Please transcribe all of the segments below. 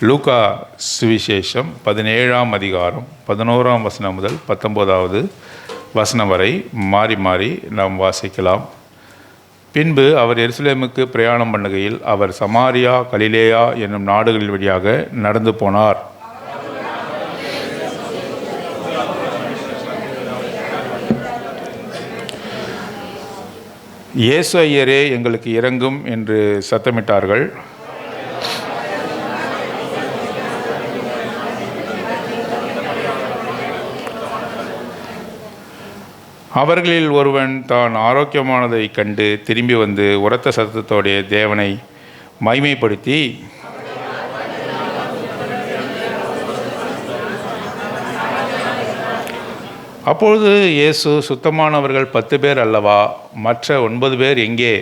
லூக்கா சுவிசேஷம் 17ஆம் அதிகாரம் 11ஆம் வசனம் முதல் 19வது வசனம் வரை மாறி மாறி நாம் வாசிக்கலாம். பின்பு அவர் எருசலேமுக்கு பிரயாணம் பண்ணுகையில் அவர் சமாரியா, கலிலேயா என்னும் நாடுகளின் வழியாக நடந்து போனார். இயேசு ஐயரே, எங்களுக்கு இரங்கும் என்று சத்தமிட்டார்கள். அவர்களில் ஒருவன் தான் ஆரோக்கியமானதை கண்டு திரும்பி வந்து உரத்த சத்தத்தோடைய தேவனை மைமைப்படுத்தி, அப்பொழுது இயேசு, சுத்தமானவர்கள் 10 பேர் அல்லவா, மற்ற 9 பேர் எங்கே?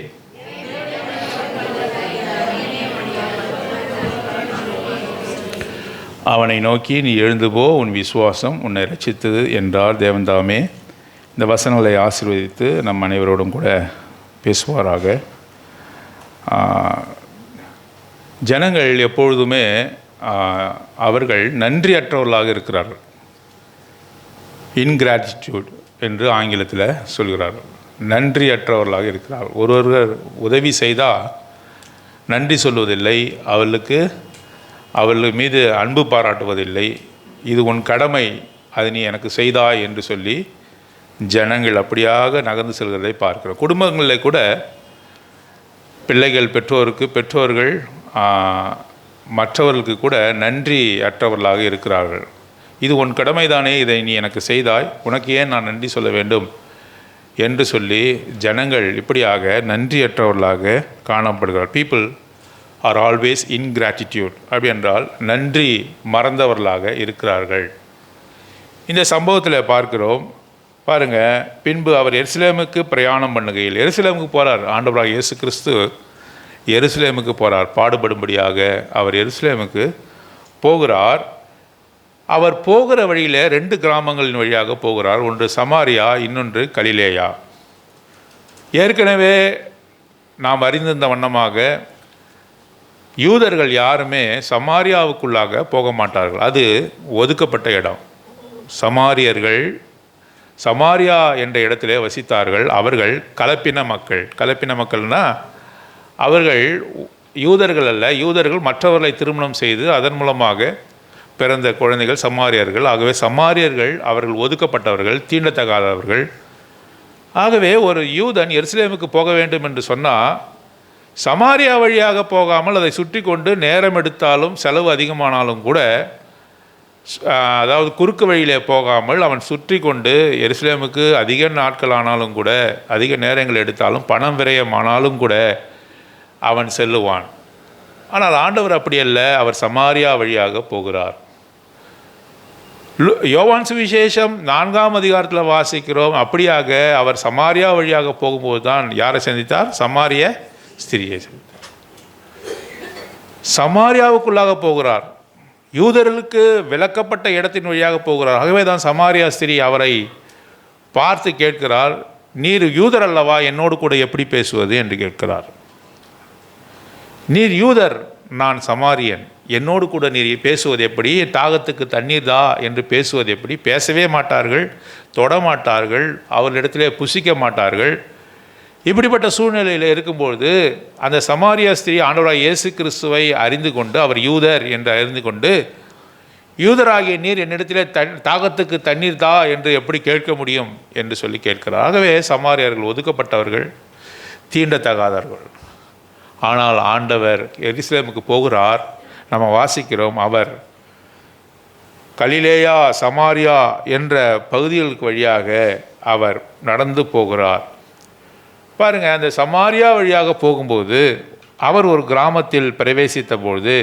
அவனை நோக்கி, நீ எழுந்து போ, உன் விசுவாசம் உன்னை ரட்சித்தது என்றார். தேவன்தாமே இந்த வசனங்களை ஆசீர்வதித்து நம் அனைவரோடும் கூட பேசுவாராக. ஜனங்கள் எப்பொழுதுமே அவர்கள் நன்றியற்றவர்களாக இருக்கிறார்கள். இன்கிராட்டிடியூட் என்று ஆங்கிலத்தில் சொல்கிறார்கள். நன்றியற்றவர்களாக இருக்கிறார்கள். ஒருவர் உதவி செய்தால் நன்றி சொல்வதில்லை, அவர்கள் மீது அன்பு பாராட்டுவதில்லை. இது உன் கடமை, அது நீ எனக்கு செய்தாய் என்று சொல்லி ஜனங்கள் அப்படியாக நகர்ந்து செல்கிறதை பார்க்கிறோம். குடும்பங்களில் கூட பிள்ளைகள் பெற்றோர்கள் மற்றவர்களுக்கு கூட நன்றி அற்றவர்களாக இருக்கிறார்கள். இது உன் கடமைதானே, இதை நீ எனக்கு செய்தாய், உனக்கு ஏன் நான் நன்றி சொல்ல வேண்டும் என்று சொல்லி ஜனங்கள் இப்படியாக நன்றியற்றவர்களாக காணப்படுகிறார். People are always ingratitude. அப்படி என்றால் நன்றி மறந்தவர்களாக இருக்கிறார்கள். இந்த சம்பவத்தில் பார்க்கிறோம். பாருங்கள், பின்பு அவர் எருசலேமுக்கு பிரயாணம் பண்ணுகையில், எருசலேமுக்கு போகிறார். ஆண்டவராக இயேசு கிறிஸ்து எருசலேமுக்கு போகிறார். பாடுபடும்படியாக அவர் எருசலேமுக்கு போகிறார். அவர் போகிற வழியில் 2 கிராமங்களின் வழியாக போகிறார். ஒன்று சமாரியா, இன்னொன்று கலிலேயா. ஏற்கனவே நாம் அறிந்திருந்த வண்ணமாக யூதர்கள் யாருமே சமாரியாவுக்குள்ளாக போக மாட்டார்கள். அது ஒதுக்கப்பட்ட இடம். சமாரியா என்ற இடத்திலே வசித்தார்கள். அவர்கள் கலப்பின மக்கள்னால் அவர்கள் யூதர்கள் அல்ல. யூதர்கள் மற்றவர்களை திருமணம் செய்து அதன் மூலமாக பிறந்த குழந்தைகள் சமாரியர்கள். ஆகவே சமாரியர்கள் அவர்கள் ஒதுக்கப்பட்டவர்கள், தீண்டத்தகாதவர்கள். ஆகவே ஒரு யூதன் எருசலேமுக்கு போக வேண்டும் என்று சொன்னால் சமாரியா வழியாக போகாமல் அதை சுற்றி கொண்டு நேரம் எடுத்தாலும் செலவு அதிகமானாலும் கூட, அதாவது குறுக்கு வழியிலே போகாமல் அவன் சுற்றி கொண்டு எருசலேமுக்கு அதிக நாட்கள் ஆனாலும் கூட, அதிக நேரங்கள் எடுத்தாலும், பணம் விரயமானாலும் கூட அவன் செல்லுவான். ஆனால் ஆண்டவர் அப்படி அல்ல, அவர் சமாரியா வழியாக போகிறார். யோவான் சுவிசேஷம் 4ஆம் அதிகாரத்தில் வாசிக்கிறோம். அப்படியாக அவர் சமாரியா வழியாக போகும்போது தான் யாரை சந்தித்தார்? சமாரிய ஸ்திரியை சந்தித்தார். சமாரியாவுக்குள்ளாக போகிறார். யூதர்களுக்கு விலக்கப்பட்ட இடத்தின் வழியாக போகிறார். ஆகவே தான் சமாரியா ஸ்திரீ அவரை பார்த்து கேட்கிறார், நீர் யூதர் அல்லவா, என்னோடு கூட எப்படி பேசுவது என்று கேட்கிறார். நீர் யூதர், நான் சமாரியன், என்னோடு கூட நீர் பேசுவது எப்படி? தாகத்துக்கு தண்ணீர் தா என்று பேசுவது எப்படி? பேசவே மாட்டார்கள், தொடமாட்டார்கள், அவர்களிடத்திலே புசிக்க மாட்டார்கள். இப்படிப்பட்ட சூழ்நிலையில் இருக்கும்பொழுது அந்த சமாரியா ஸ்திரீ ஆண்டவராகிய இயேசு கிறிஸ்துவை அறிந்து கொண்டு, அவர் யூதர் என்று அறிந்து கொண்டு, யூதராகிய நீர் என்னிடத்திலே தாகத்துக்கு தண்ணீர் தா என்று எப்படி கேட்க முடியும் என்று சொல்லி கேட்கிறார். ஆகவே சமாரியர்கள் ஒதுக்கப்பட்டவர்கள், தீண்டத்தகாதவர்கள். ஆனால் ஆண்டவர் எருசலேமுக்கு போகிறார். நம்ம வாசிக்கிறோம், அவர் கலிலேயா, சமாரியா என்ற பகுதிகளுக்கு வழியாக அவர் நடந்து போகிறார். பாருங்கள், அந்த சமாரியா வழியாக போகும்போது அவர் ஒரு கிராமத்தில் பிரவேசித்த பொழுது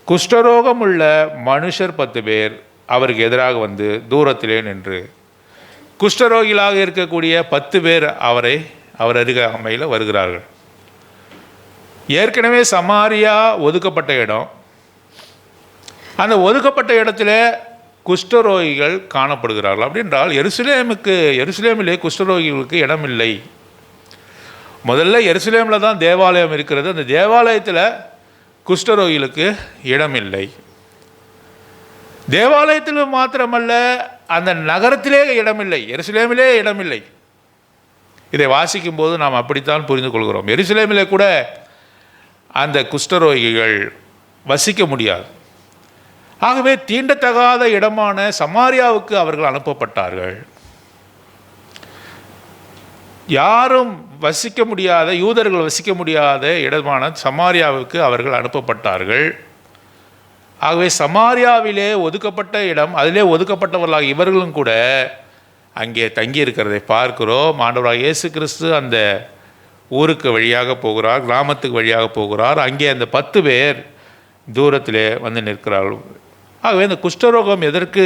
குஷ்டரோகம் உள்ள மனுஷர் 10 பேர் அவருக்கு எதிராக வந்து தூரத்திலே நின்று, குஷ்டரோகிகளாக இருக்கக்கூடிய 10 பேர் அவர் அருகாமையில் வருகிறார்கள். ஏற்கனவே சமாரியா ஒதுக்கப்பட்ட இடம். அந்த ஒதுக்கப்பட்ட இடத்துல குஷ்டரோகிகள் காணப்படுகிறார்கள். அப்படின்றால் எருசலேமிலே குஷ்டரோகிகளுக்கு இடம் இல்லை. முதல்ல எருசலேமில் தான் தேவாலயம் இருக்கிறது. அந்த தேவாலயத்தில் குஷ்டரோகிகளுக்கு இடமில்லை. தேவாலயத்தில் மாத்திரமல்ல, அந்த நகரத்திலே இடமில்லை, எருசலேமிலே இடமில்லை. இதை வாசிக்கும் போது நாம் அப்படித்தான் புரிந்து கொள்கிறோம். எருசலேமிலே கூட அந்த குஷ்டரோகிகள் வசிக்க முடியாது. ஆகவே தீண்டத்தகாத இடமான சமாரியாவுக்கு அவர்கள் அனுப்பப்பட்டார்கள். யாரும் வசிக்க முடியாத, யூதர்கள் வசிக்க முடியாத இடமான சமாரியாவுக்கு அவர்கள் அனுப்பப்பட்டார்கள். ஆகவே சமாரியாவிலே ஒதுக்கப்பட்ட இடம், அதிலே ஒதுக்கப்பட்டவர்களாக இவர்களும் கூட அங்கே தங்கியிருக்கிறதை பார்க்கிறோம். ஆண்டவராக இயேசு கிறிஸ்து அந்த ஊருக்கு வழியாக போகிறார், கிராமத்துக்கு வழியாக போகிறார். அங்கே அந்த 10 பேர் தூரத்திலே வந்து நிற்கிறார்கள். ஆகவே இந்த குஷ்டரோகம் எதற்கு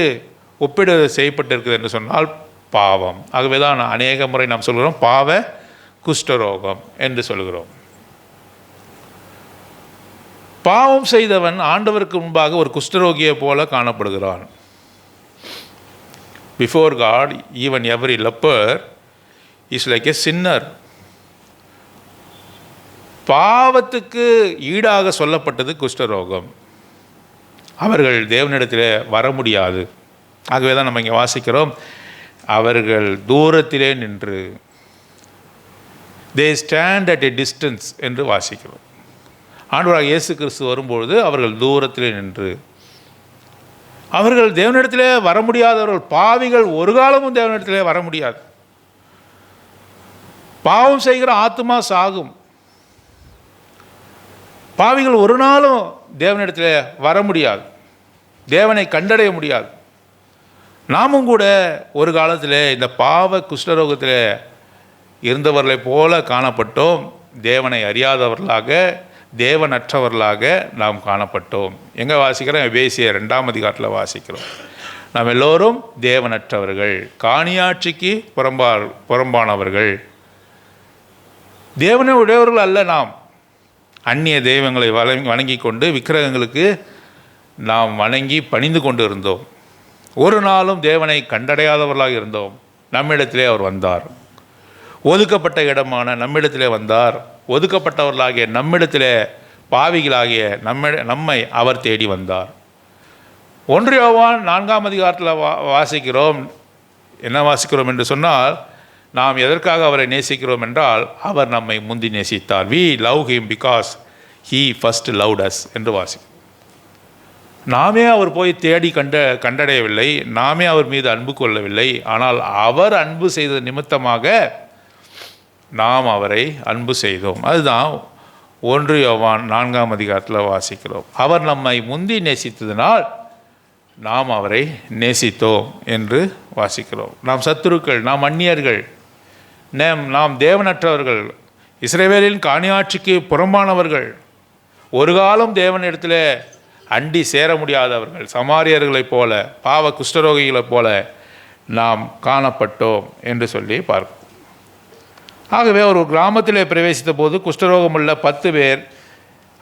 ஒப்பிடு செய்யப்பட்டிருக்குது என்று சொன்னால் பாவம். ஆகவே தான் அநேக முறை நாம் சொல்கிறோம் பாவ குஷ்டரோகம் என்று சொல்கிறோம். பாவம் செய்தவன் ஆண்டவருக்கு முன்பாக ஒரு குஷ்டரோகியை போல காணப்படுகிறான். Before God even every leper is like a sinner. பாவத்துக்கு ஈடாக சொல்லப்பட்டது குஷ்டரோகம். அவர்கள் தேவனிடத்தில் வர முடியாது. ஆகவே தான் நம்ம இங்கே வாசிக்கிறோம், அவர்கள் தூரத்திலே நின்று, they stand at a distance என்று வாசிக்கிறோம். ஆண்டவராக இயேசு கிறிஸ்து வரும்பொழுது அவர்கள் தூரத்திலே நின்று, அவர்கள் தேவனிடத்திலே வர முடியாதவர்கள், பாவிகள் ஒரு காலமும் தேவனிடத்திலே வர முடியாது. பாவம் செய்கிற ஆத்துமா சாகும். பாவிகள் ஒரு நாளும் தேவனிடத்தில் வர முடியாது, தேவனை கண்டடைய முடியாது. நாமும் கூட ஒரு காலத்தில் இந்த பாவ குஷ்டரோகத்தில் இருந்தவர்களைப் போல காணப்பட்டோம். தேவனை அறியாதவர்களாக, தேவனற்றவர்களாக நாம் காணப்பட்டோம். எங்கே வாசிக்கிறோம்? எபேசியர் 2ஆம் அதிகாரத்தில் வாசிக்கிறோம். நாம் எல்லோரும் தேவனற்றவர்கள், காணியாட்சிக்கு புறம்பானவர்கள், தேவனை உடையவர்கள் அல்ல. நாம் அந்நிய தெய்வங்களை வணங்கி கொண்டு விக்கிரகங்களுக்கு நாம் வணங்கி பணிந்து கொண்டு இருந்தோம். ஒரு நாளும் தேவனை கண்டடையாதவர்களாக இருந்தோம். நம்மிடத்திலே அவர் வந்தார். ஒதுக்கப்பட்ட இடமான நம்மிடத்திலே வந்தார். ஒதுக்கப்பட்டவர்களாகிய நம்மிடத்திலே, பாவிகளாகிய நம்மை அவர் தேடி வந்தார். 1 யோவான் 4ஆம் அதிகாரத்தில் வாசிக்கிறோம். என்ன வாசிக்கிறோம் என்று சொன்னால், நாம் எதற்காக அவரை நேசிக்கிறோம் என்றால், அவர் நம்மை முந்தி நேசித்தார். we love him because he first loved us என்று வாசிக்கிறோம். நாமே அவர் போய் தேடி கண்டடையவில்லை, நாமே அவர் மீது அன்பு கொள்ளவில்லை. ஆனால் அவர் அன்பு செய்த நிமித்தமாக நாம் அவரை அன்பு செய்தோம். அதுதான் 1 யோவான் 4ஆம் அதிகாரத்தில் வாசிக்கிறோம். அவர் நம்மை முந்தி நேசித்ததினால் நாம் அவரை நேசித்தோம் என்று வாசிக்கிறோம். நாம் சத்துருக்கள், நாம் அந்நியர்கள், நாம் தேவனற்றவர்கள், இஸ்ரவேலின் காணியாட்சிக்கு புறம்பானவர்கள், ஒரு காலம் தேவனிடத்தில் அண்டி சேர முடியாதவர்கள், சமாரியர்களைப் போல, பாவ குஷ்டரோகிகளைப் போல நாம் காணப்பட்டோம் என்று சொல்லி பார்ப்போம். ஆகவே ஒரு கிராமத்திலே பிரவேசித்த போது குஷ்டரோகமுள்ள 10 பேர்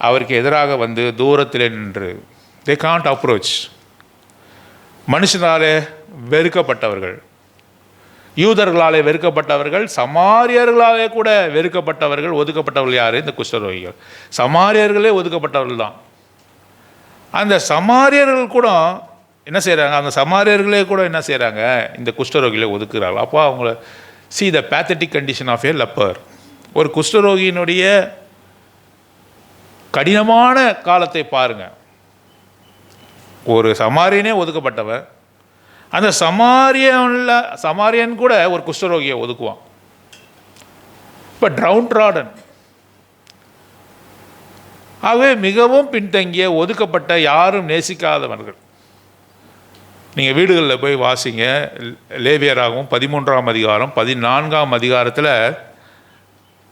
அவருக்கு எதிராக வந்து தூரத்திலே நின்று, they can't approach. மனுஷனாலே வெறுக்கப்பட்டவர்கள், யூதர்களாலே வெறுக்கப்பட்டவர்கள், சமாரியர்களாலே கூட வெறுக்கப்பட்டவர்கள், ஒதுக்கப்பட்டவர்கள். யார்? இந்த குஷ்டரோகிகள். சமாரியர்களே ஒதுக்கப்பட்டவர்கள் தான். அந்த சமாரியர்கள் கூட என்ன செய்கிறாங்க? அந்த சமாரியர்களே கூட என்ன செய்கிறாங்க? இந்த குஷ்டரோகிகளை ஒதுக்குறார்கள். அப்போ அவங்கள see the pathetic condition of a leper. ஒரு குஷ்டரோகியினுடைய கடினமான காலத்தை பாருங்கள். ஒரு சமாரியனே ஒதுக்கப்பட்டவன், அந்த சமாரியன் கூட ஒரு குஷ்டரோகியை ஒதுக்குவான். இப்போ ட்ரவுன் ராடன். ஆகவே மிகவும் பின்தங்கிய, ஒதுக்கப்பட்ட, யாரும் நேசிக்காதவர்கள். நீங்கள் வீடுகளில் போய் வாசிங்க. லேவியராகவும் 13ஆம் அதிகாரம் 14ஆம் அதிகாரத்தில்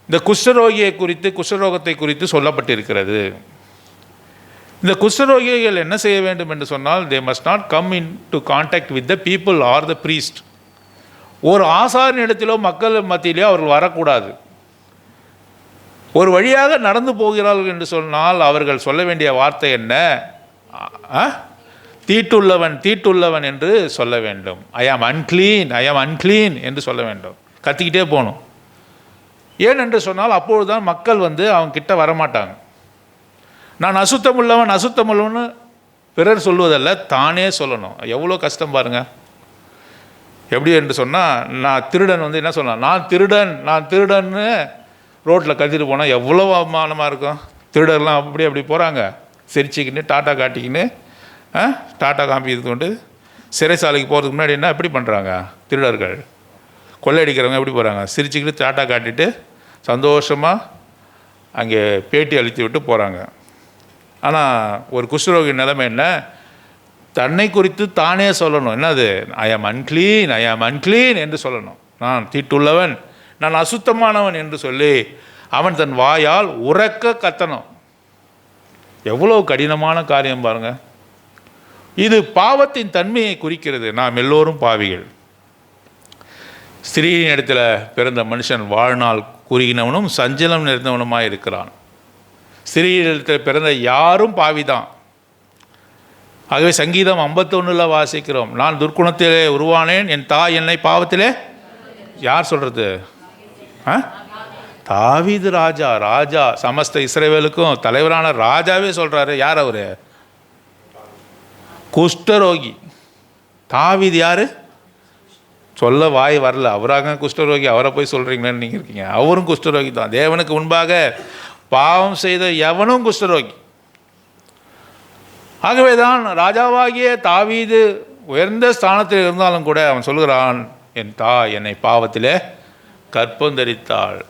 இந்த குஷ்டரோகியை குறித்து, குஷ்டரோகத்தை குறித்து சொல்லப்பட்டிருக்கிறது. இந்த குஷ்டரோகிகள் என்ன செய்ய வேண்டும் என்று சொன்னால், they must not come into contact with the people or the priest. ஒரு ஆசாரியனிடத்திலோ மக்கள் மத்தியிலோ அவர்கள் வரக்கூடாது. ஒரு வழியாக நடந்து போகிறார்கள் என்று சொன்னால் அவர்கள் சொல்ல வேண்டிய வார்த்தை என்ன? தீட்டுள்ளவன் என்று சொல்ல வேண்டும். ஐ ஆம் அன்க்ளீன் என்று சொல்ல வேண்டும். கத்திக்கிட்டே போகணும். ஏன் என்று சொன்னால் அப்பொழுதுதான் மக்கள் வந்து அவங்க கிட்ட வரமாட்டாங்க. நான் அசுத்தமுள்ளவன் பிறர் சொல்வதல்ல, தானே சொல்லணும். எவ்வளோ கஷ்டம் பாருங்கள். எப்படி என்று சொன்னால், நான் திருடன் வந்து என்ன சொல்லலாம், நான் திருடன்னு ரோட்டில் கத்திட்டு போனால் எவ்வளோ அவமானமாக இருக்கும். திருடர்லாம் அப்படி போகிறாங்க, சிரிச்சிக்கின்னு டாட்டா காட்டிக்கின்னு டாட்டா காமிக்கிறது கொண்டு சிறைசாலைக்கு போகிறதுக்கு முன்னாடி என்ன எப்படி பண்ணுறாங்க திருடர்கள், கொள்ளையடிக்கிறவங்க எப்படி போகிறாங்க, சிரிச்சுக்கிட்டு டாட்டா காட்டிட்டு சந்தோஷமாக அங்கே பேட்டி அளித்து விட்டு போகிறாங்க. ஆனால் ஒரு குஷ்டரோகி நிலைமை என்ன, தன்னை குறித்து தானே சொல்லணும். என்னது, ஐ ஆம் அன்க்ளீன் என்று சொல்லணும். நான் தீட்டுள்ளவன், நான் அசுத்தமானவன் என்று சொல்லி அவன் தன் வாயால் உரக்க கத்தணும். எவ்வளோ கடினமான காரியம் பாருங்கள். இது பாவத்தின் தன்மையை குறிக்கிறது. நாம் எல்லோரும் பாவிகள். ஸ்திரீயின் இடத்துல பிறந்த மனுஷன் வாழ்நாள் குறுகினவனும் சஞ்சலம் நிறைந்தவனுமாய் இருக்கிறான். ஸ்திரீயின் இடத்துல பிறந்த யாரும் பாவிதான். ஆகவே சங்கீதம் 51 வாசிக்கிறோம், நான் துர்க்குணத்திலே உருவானேன், என் தாய் என்னை பாவத்திலே. யார் சொல்கிறது? தாவீது ராஜா சமஸ்த இஸ்ரவேலுக்கும் தலைவரான ராஜாவே சொல்கிறாரு. யார் அவர்? குஷ்டரோகி. தாவீது யார்? சொல்ல வாய் வரல, அவராக குஷ்டரோகி, அவரை போய் சொல்கிறீங்களேன்னு நீங்கள் இருக்கீங்க. அவரும் குஷ்டரோகி தான். தேவனுக்கு முன்பாக பாவம் செய்த எவனும் குஷ்டரோகி. ஆகவே தான் ராஜாவாகிய தாவீது உயர்ந்த ஸ்தானத்தில் இருந்தாலும் கூட அவன் சொல்கிறான், என் தாய் என்னை பாவத்திலே கற்பந்தரித்தாள்.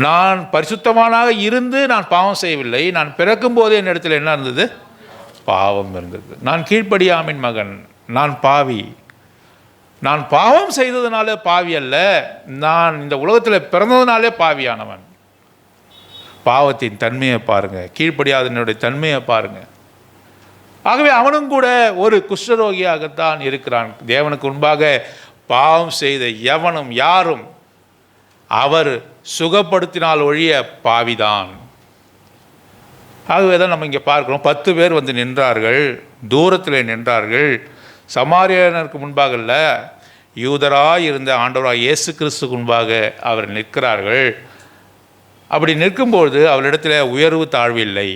நான் பரிசுத்தமானாக இருந்து நான் பாவம் செய்யவில்லை. நான் பிறக்கும் போது என் இடத்துல என்ன இருந்தது? பாவம் இருந்தது. நான் கீழ்ப்படியாமின் மகன், நான் பாவி. நான் பாவம் செய்ததுனாலே பாவி அல்ல, நான் இந்த உலகத்தில் பிறந்ததுனாலே பாவியானவன். பாவத்தின் தன்மையை பாருங்கள், கீழ்ப்படியாதனுடைய தன்மையை பாருங்கள். ஆகவே அவனும் கூட ஒரு குஷ்டரோகியாகத்தான் இருக்கிறான். தேவனுக்கு முன்பாக பாவம் செய்த எவனும் யாரும் அவர் சுகப்படுத்தினால் ஒழிய பாவிதான். ஆகவே தான் நம்ம இங்கே பார்க்கிறோம், 10 பேர் வந்து நின்றார்கள், தூரத்தில் நின்றார்கள். சமாரியனருக்கு முன்பாக இல்லை, யூதராய் இருந்த ஆண்டவராய் இயேசு கிறிஸ்துக்கு முன்பாக அவர் நிற்கிறார்கள். அப்படி நிற்கும்போது அவரிடத்தில் உயர்வு தாழ்வு இல்லை.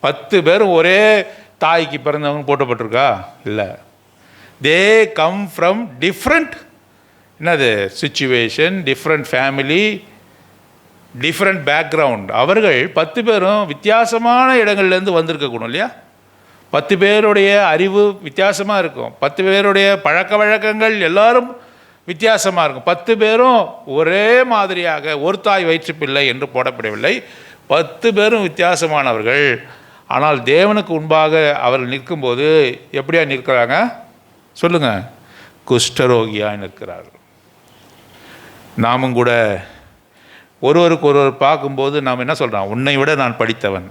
10 பேரும் ஒரே தாய்க்கு பிறந்தவங்க போட்டப்பட்டிருக்கா? இல்லை. தே கம் ஃப்ரம் டிஃப்ரெண்ட் என்னது situation, different family, different background. அவர்கள் 10 பேரும் வித்தியாசமான இடங்கள்லேருந்து வந்திருக்கக்கூடும் இல்லையா? 10 பேருடைய அறிவு வித்தியாசமாக இருக்கும், 10 பேருடைய பழக்க வழக்கங்கள் எல்லாரும் வித்தியாசமாக இருக்கும். 10 பேரும் ஒரே மாதிரியாக ஒரு தாய் வயிற்று பிள்ளை என்று போடப்படவில்லை. 10 பேரும் வித்தியாசமானவர்கள். ஆனால் தேவனுக்கு முன்பாக அவர்கள் நிற்கும்போது எப்படியா நிற்கிறாங்க சொல்லுங்கள்? குஷ்டரோகியாக நிற்கிறார்கள். நாமும் கூட ஒருவருக்கு ஒருவர் பார்க்கும்போது நாம் என்ன சொல்கிறோம்? உன்னை விட நான் படித்தவன்,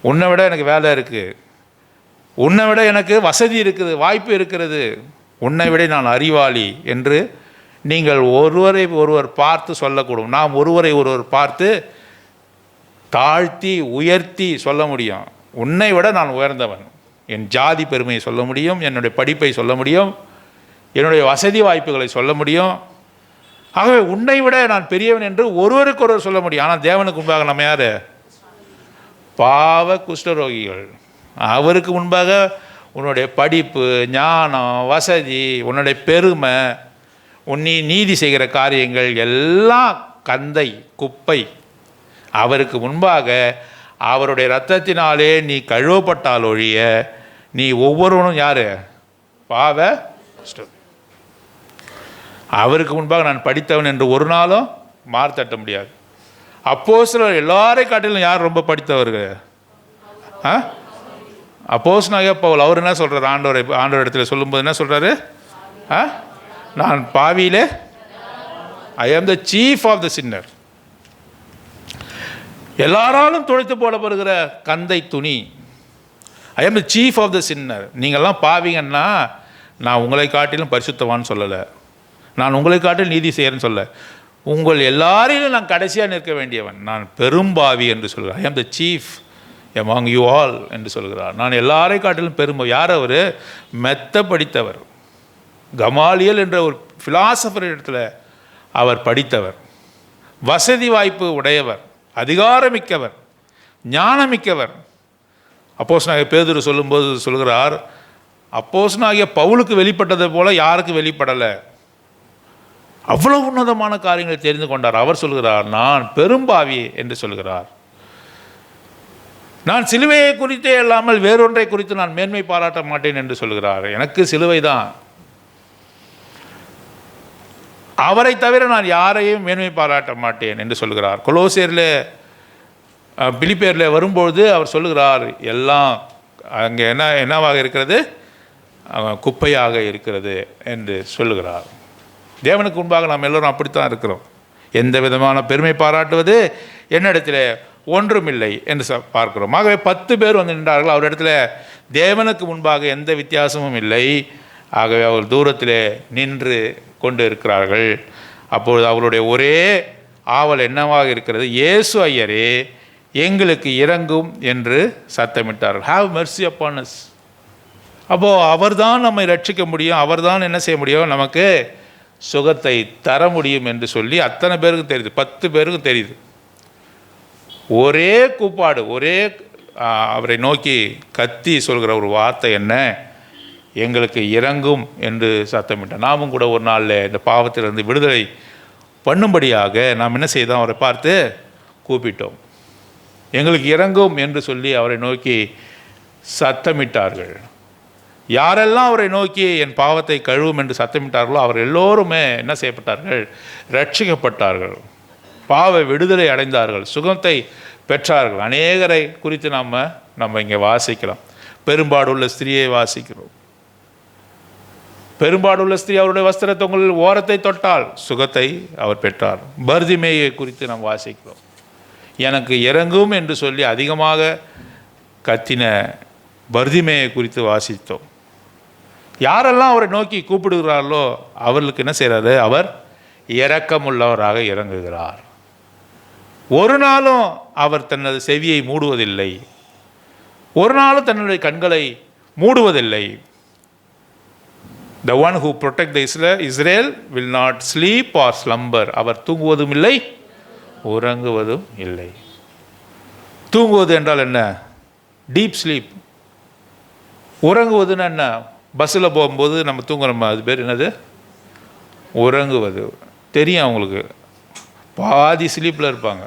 உன்னை விட எனக்கு வேலை இருக்குது, உன்னை விட எனக்கு வசதி இருக்குது, வாய்ப்பு இருக்கிறது, உன்னை விட நான் அறிவாளி என்று நீங்கள் ஒருவரை ஒருவர் பார்த்து சொல்லக்கூடும். நாம் ஒருவரை ஒருவர் பார்த்து தாழ்த்தி உயர்த்தி சொல்ல முடியும். உன்னை விட நான் உயர்ந்தவன், என் ஜாதி பெருமையை சொல்ல முடியும், என்னுடைய படிப்பை சொல்ல முடியும், என்னுடைய வசதி வாய்ப்புகளை சொல்ல முடியும். ஆகவே உன்னை விட நான் பெரியவன் என்று ஒருவருக்கு ஒருவர் சொல்ல முடியும். ஆனால் தேவனுக்கு முன்பாக நம்ம யார்? பாவ குஷ்டரோகிகள். அவருக்கு முன்பாக உன்னுடைய படிப்பு, ஞானம், வசதி, உன்னுடைய பெருமை, உன்னை நீதி செய்கிற காரியங்கள் எல்லாம் கந்தை குப்பை. அவருக்கு முன்பாக அவருடைய இரத்தத்தினாலே நீ கழுவப்பட்டால் ஒழிய நீ ஒவ்வொருவனும் யார்? பாவ குஷ்டரோகி. அவருக்கு முன்பாக நான் படித்தவன் என்று ஒரு நாளும் மார்த்தட்ட முடியாது. அப்போஸ்தலர் எல்லாரை காட்டிலும் யார் ரொம்ப படித்தவர்கள்? அப்போஸ்தலனாகிய பவுல். அவர் என்ன சொல்கிறார்? ஆண்டவர் இடத்துல சொல்லும்போது என்ன சொல்கிறாரு? நான் பாவியிலே ஐ ஆம் த சீஃப் ஆஃப் த சின்னர். எல்லாராலும் துடைத்து போடப்படுகிற கந்தை துணி. ஐ ஆம் த சீஃப் ஆஃப் த சின்னர். நீங்கள்லாம் பாவிங்கன்னா நான் உங்களை காட்டிலும் பரிசுத்தவான்னு சொல்லலை, நான் உங்களை காட்டிலும் நீதி செய்கிறேன்னு சொல்ல, உங்கள் எல்லாரையும் நான் கடைசியாக நிற்க வேண்டியவன், நான் பெரும்பாவி என்று சொல்கிறார். ஐ ஆம் the chief among you all என்று சொல்கிறார். நான் எல்லாரை காட்டிலும் பெரும்பாவி. யார் அவர்? மெத்த படித்தவர். கமாலியல் என்ற ஒரு ஃபிலாசபர் இடத்துல அவர் படித்தவர், வசதி வாய்ப்பு உடையவர், அதிகாரமிக்கவர், ஞானமிக்கவர். அப்போஸ்தலனாகிய பேதுரு சொல்லும்போது சொல்கிறார், அப்போஸ்தலனாகிய பவுலுக்கு வெளிப்பட்டதை போல யாருக்கு வெளிப்படலை. அவ்வளோ உன்னதமான காரியங்களை தெரிந்து கொண்டார். அவர் சொல்கிறார், நான் பெரும்பாவி என்று சொல்கிறார். நான் சிலுவையை குறித்தே இல்லாமல் வேறொன்றை குறித்து நான் மேன்மை பாராட்ட மாட்டேன் என்று சொல்கிறார். எனக்கு சிலுவை தான், அவரை தவிர நான் யாரையும் மேன்மை பாராட்ட மாட்டேன் என்று சொல்கிறார். கொலோசியரில் பிலிப்பியரில் வரும்பொழுது அவர் சொல்லுகிறார், எல்லாம் அங்கே என்னவாக இருக்கிறது, குப்பையாக இருக்கிறது என்று சொல்லுகிறார். தேவனுக்கு முன்பாக நாம் எல்லோரும் அப்படித்தான் இருக்கிறோம். எந்த விதமான பெருமை பாராட்டுவது என்னிடத்தில் ஒன்றுமில்லை என்று பார்க்கிறோம். ஆகவே 10 பேர் வந்து நின்றார்கள். அவரிடத்தில் தேவனுக்கு முன்பாக எந்த வித்தியாசமும் இல்லை. ஆகவே அவர் தூரத்தில் நின்று கொண்டு இருக்கிறார்கள். அப்பொழுது அவருடைய ஒரே ஆவல் என்னவாக இருக்கிறது, இயேசு ஐயரே எங்களுக்கு இறங்கும் என்று சத்தமிட்டார்கள். Have mercy upon us. அப்போது அவர்தான் நம்மை ரட்சிக்க முடியும், அவர்தான் என்ன செய்ய முடியும், நமக்கு சுகத்தை தர முடியும் என்று சொல்லி அத்தனை பேருக்கும் தெரியுது, 10 பேருக்கும் தெரியுது. ஒரே கூப்பாடு, ஒரே அவரை நோக்கி கத்தி சொல்கிற ஒரு வார்த்தை என்ன, எங்களுக்கு இறங்கும் என்று சத்தமிட்டார். நாமும் கூட ஒரு நாளில் இந்த பாவத்திலிருந்து விடுதலை பண்ணும்படியாக நாம் என்ன செய்தோம், அவரை பார்த்து கூப்பிட்டோம். எங்களுக்கு இறங்கும் என்று சொல்லி அவரை நோக்கி சத்தமிட்டார்கள். யாரெல்லாம் அவரை நோக்கி என் பாவத்தை கழுவும் என்று சத்தமிட்டார்களோ அவர் எல்லோருமே என்ன செய்யப்பட்டார்கள், ரட்சிக்கப்பட்டார்கள், பாவ விடுதலை அடைந்தார்கள், சுகத்தை பெற்றார்கள். அநேகரை குறித்து நம்ம இங்கே வாசிக்கலாம். பெரும்பாடுள்ள ஸ்திரியை வாசிக்கிறோம். பெரும்பாடுள்ள ஸ்திரீ அவருடைய வஸ்திரத்தை உங்கள் ஓரத்தை தொட்டால் சுகத்தை அவர் பெற்றார். பர்திமேயை குறித்து நாம் வாசிக்கிறோம். எனக்கு இறங்கும் என்று சொல்லி அதிகமாக கத்தின பர்திமேயை குறித்து வாசித்தோம். யாரெல்லாம் அவரை நோக்கி கூப்பிடுகிறார்களோ அவர்களுக்கு என்ன செய்கிறாரு, அவர் இரக்கமுள்ளவராக இறங்குகிறார். ஒரு நாளும் அவர் தனது செவியை மூடுவதில்லை, ஒரு நாளும் தன்னுடைய கண்களை மூடுவதில்லை. The one who protect the Israel will not sleep or slumber. அவர் தூங்குவதும் இல்லை, உறங்குவதும் இல்லை. தூங்குவது என்றால் என்ன, டீப் ஸ்லீப். உறங்குவதுன்னு என்ன, பஸ்ஸில் போகும்போது நம்ம தூங்குறோம், அது பேர் என்னது, உறங்குவது. தெரியும் அவங்களுக்கு, பாதி ஸ்லீப்பில் இருப்பாங்க.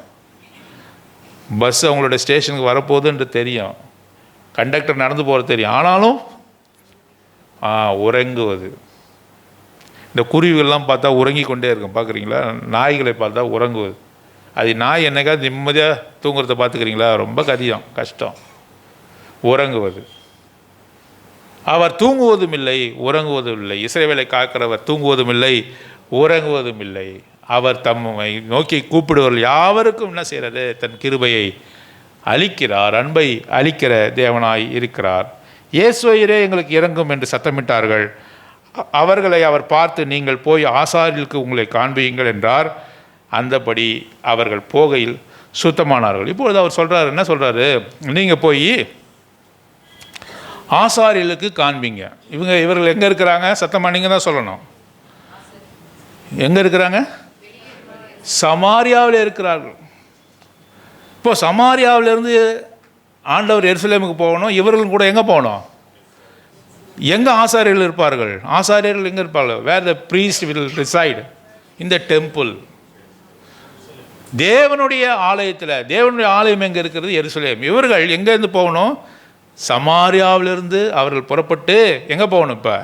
பஸ் அவங்களோட ஸ்டேஷனுக்கு வரப்போகுதுன்ட்டு தெரியும், கண்டக்டர் நடந்து போகிறது தெரியும், ஆனாலும் உறங்குவது. இந்த குருவிகள்லாம் பார்த்தா உறங்கி கொண்டே இருக்கும், பார்க்குறீங்களா? நாய்களை பார்த்தா உறங்குவது. அது நாய் என்னைக்காவது நிம்மதியாக தூங்குறத பார்த்துக்கிறீங்களா? ரொம்ப கஷ்டம். உறங்குவது. அவர் தூங்குவதும் இல்லை, உறங்குவதும் இல்லை. இஸ்ரவேலை காக்கிறவர் தூங்குவதும் இல்லை, உறங்குவதும் இல்லை. அவர் தம்மை நோக்கி கூப்பிடுவர்கள் யாவருக்கும் என்ன செய்கிறது, தன் கிருபையை அளிக்கிறார், அன்பை அளிக்கிற தேவனாய் இருக்கிறார். இயேசுவையரே எங்களுக்கு இறங்கும் என்று சத்தமிட்டார்கள். அவர்களை அவர் பார்த்து, நீங்கள் போய் ஆசாரியர்களுக்கு உங்களை காண்பியுங்கள் என்றார். அந்தபடி அவர்கள் போகையில் சுத்தமானார்கள். இப்பொழுது அவர் சொல்கிறார், என்ன சொல்கிறாரு, நீங்கள் போய் ஆசாரியர்களுக்கு காண்பிங்க. இவர்கள் எங்கே இருக்கிறாங்க, சத்தமாக நீங்கள் தான் சொல்லணும். எங்கே இருக்கிறாங்க? சமாரியாவில் இருக்கிறார்கள். இப்போ சமாரியாவிலிருந்து ஆண்டவர் எருசலேமுக்கு போகணும். இவர்களும் கூட எங்கே போகணும்? எங்கே ஆசாரியர்கள் இருப்பார்கள்? ஆசாரியர்கள் எங்கே இருப்பார்கள்? Where the priest will reside in the temple. தேவனுடைய ஆலயத்தில். தேவனுடைய ஆலயம் எங்கே இருக்கிறது? எருசலேம். இவர்கள் எங்கேருந்து போகணும்? சமாரியாவிலிருந்து அவர்கள் புறப்பட்டு எங்கே போகணும்? இப்போ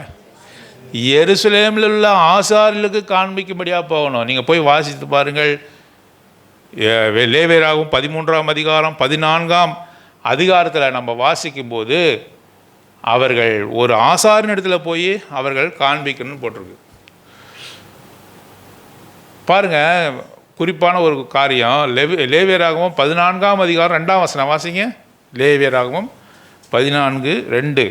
எருசலேமில் உள்ள ஆசாரியர்களுக்கு காண்பிக்கும்படியாக போகணும். நீங்கள் போய் வாசித்து பாருங்கள். லேவியராகவும் 13ஆம் அதிகாரம் 14ஆம் அதிகாரத்தில் நம்ம வாசிக்கும்போது அவர்கள் ஒரு ஆசாரின் இடத்துல போய் அவர்கள் காண்பிக்கணும்னு போட்டிருக்கு. பாருங்கள், குறிப்பான ஒரு காரியம். லேவியராகவும் 14ஆம் அதிகாரம் 2ஆம் வசனம் வாசிங்க. லேவியராகவும் 14:2.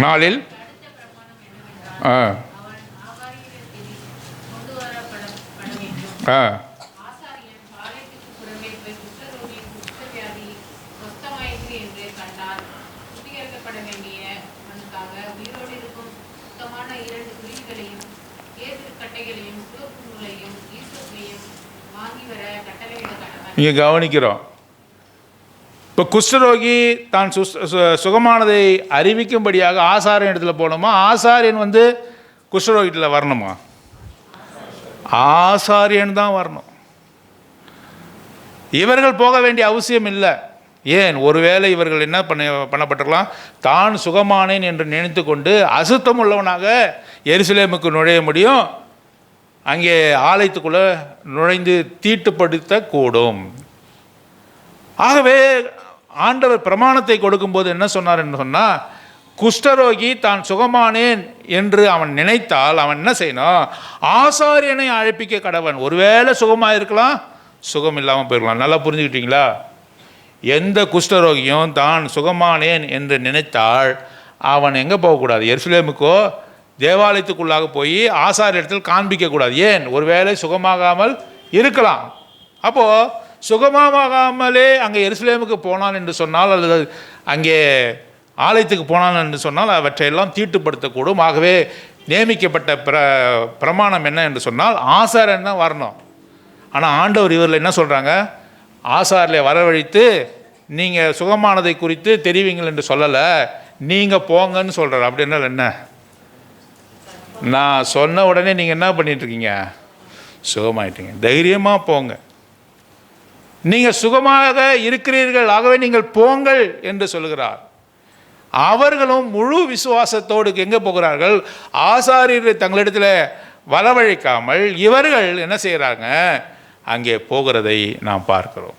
நாளில் இங்கே கவனிக்கிறோம். இப்போ குஷ்டரோகி தான் சுகமானதை அறிவிக்கும்படியாக ஆசாரியன் இடத்துல போகணுமா, ஆசாரியன் குஷ்டரோகிட்டில் வரணுமா? ஆசாரியன் தான் வரணும். இவர்கள் போக வேண்டிய அவசியம் இல்லை. ஏன்? ஒருவேளை இவர்கள் என்ன பண்ணப்பட்டிருக்கலாம், தான் சுகமானேன் என்று நினைத்து கொண்டு அசுத்தம் உள்ளவனாக எருசலேமுக்கு நுழைய முடியும், அங்கே ஆலயத்துக்குள்ளே நுழைந்து தீட்டுப்படுத்த கூடும். ஆகவே ஆண்டவர் பிரமாணத்தை கொடுக்கும்போது என்ன சொன்னார் என்று சொன்னால், குஷ்டரோகி தான் சுகமானேன் என்று அவன் நினைத்தால் அவன் என்ன செய்யணும், ஆசாரியனை அழைப்பிக்க கடவன். ஒருவேளை சுகமாக இருக்கலாம், சுகம் இல்லாமல் போயிருக்கலாம். நல்லா புரிஞ்சுக்கிட்டீங்களா? எந்த குஷ்டரோகியும் தான் சுகமானேன் என்று நினைத்தால் அவன் எங்கே போகக்கூடாது, எருசலேமுக்கோ தேவாலயத்துக்குள்ளாக போய் ஆசாரியத்தில் காண்பிக்கக்கூடாது. ஏன்? ஒருவேளை சுகமாகாமல் இருக்கலாம். அப்போது சுகமாகாமலே அங்கே எருசலேமுக்கு போனான் என்று சொன்னால், அல்லது அங்கே ஆலயத்துக்கு போனான் என்று சொன்னால் அவற்றையெல்லாம் தீட்டுப்படுத்தக்கூடும். ஆகவே நியமிக்கப்பட்ட பிரமாணம் என்ன என்று சொன்னால் ஆசாரியன் தான் வரணும். ஆனால் ஆண்டவர் இவரில் என்ன சொல்கிறாங்க, ஆசாரியை வரவழைத்து நீங்கள் சுகமானதை குறித்து தெரிவிங்கள் என்று சொல்லலை, நீங்கள் போங்கன்னு சொல்கிறார். அப்படின்னா என்ன? நான் சொன்ன உடனே நீங்கள் என்ன பண்ணிட்டுருக்கீங்க, சுகமாயிட்டீங்க, தைரியமாக போங்க, நீங்கள் சுகமாக இருக்கிறீர்கள், ஆகவே நீங்கள் போங்கள் என்று சொல்கிறார். அவர்களும் முழு விசுவாசத்தோடு எங்கே போகிறார்கள், ஆசாரியரை தங்களிடத்தில் வரவழைக்காமல் இவர்கள் என்ன செய்கிறாங்க, அங்கே போகிறதை நாம் பார்க்கிறோம்.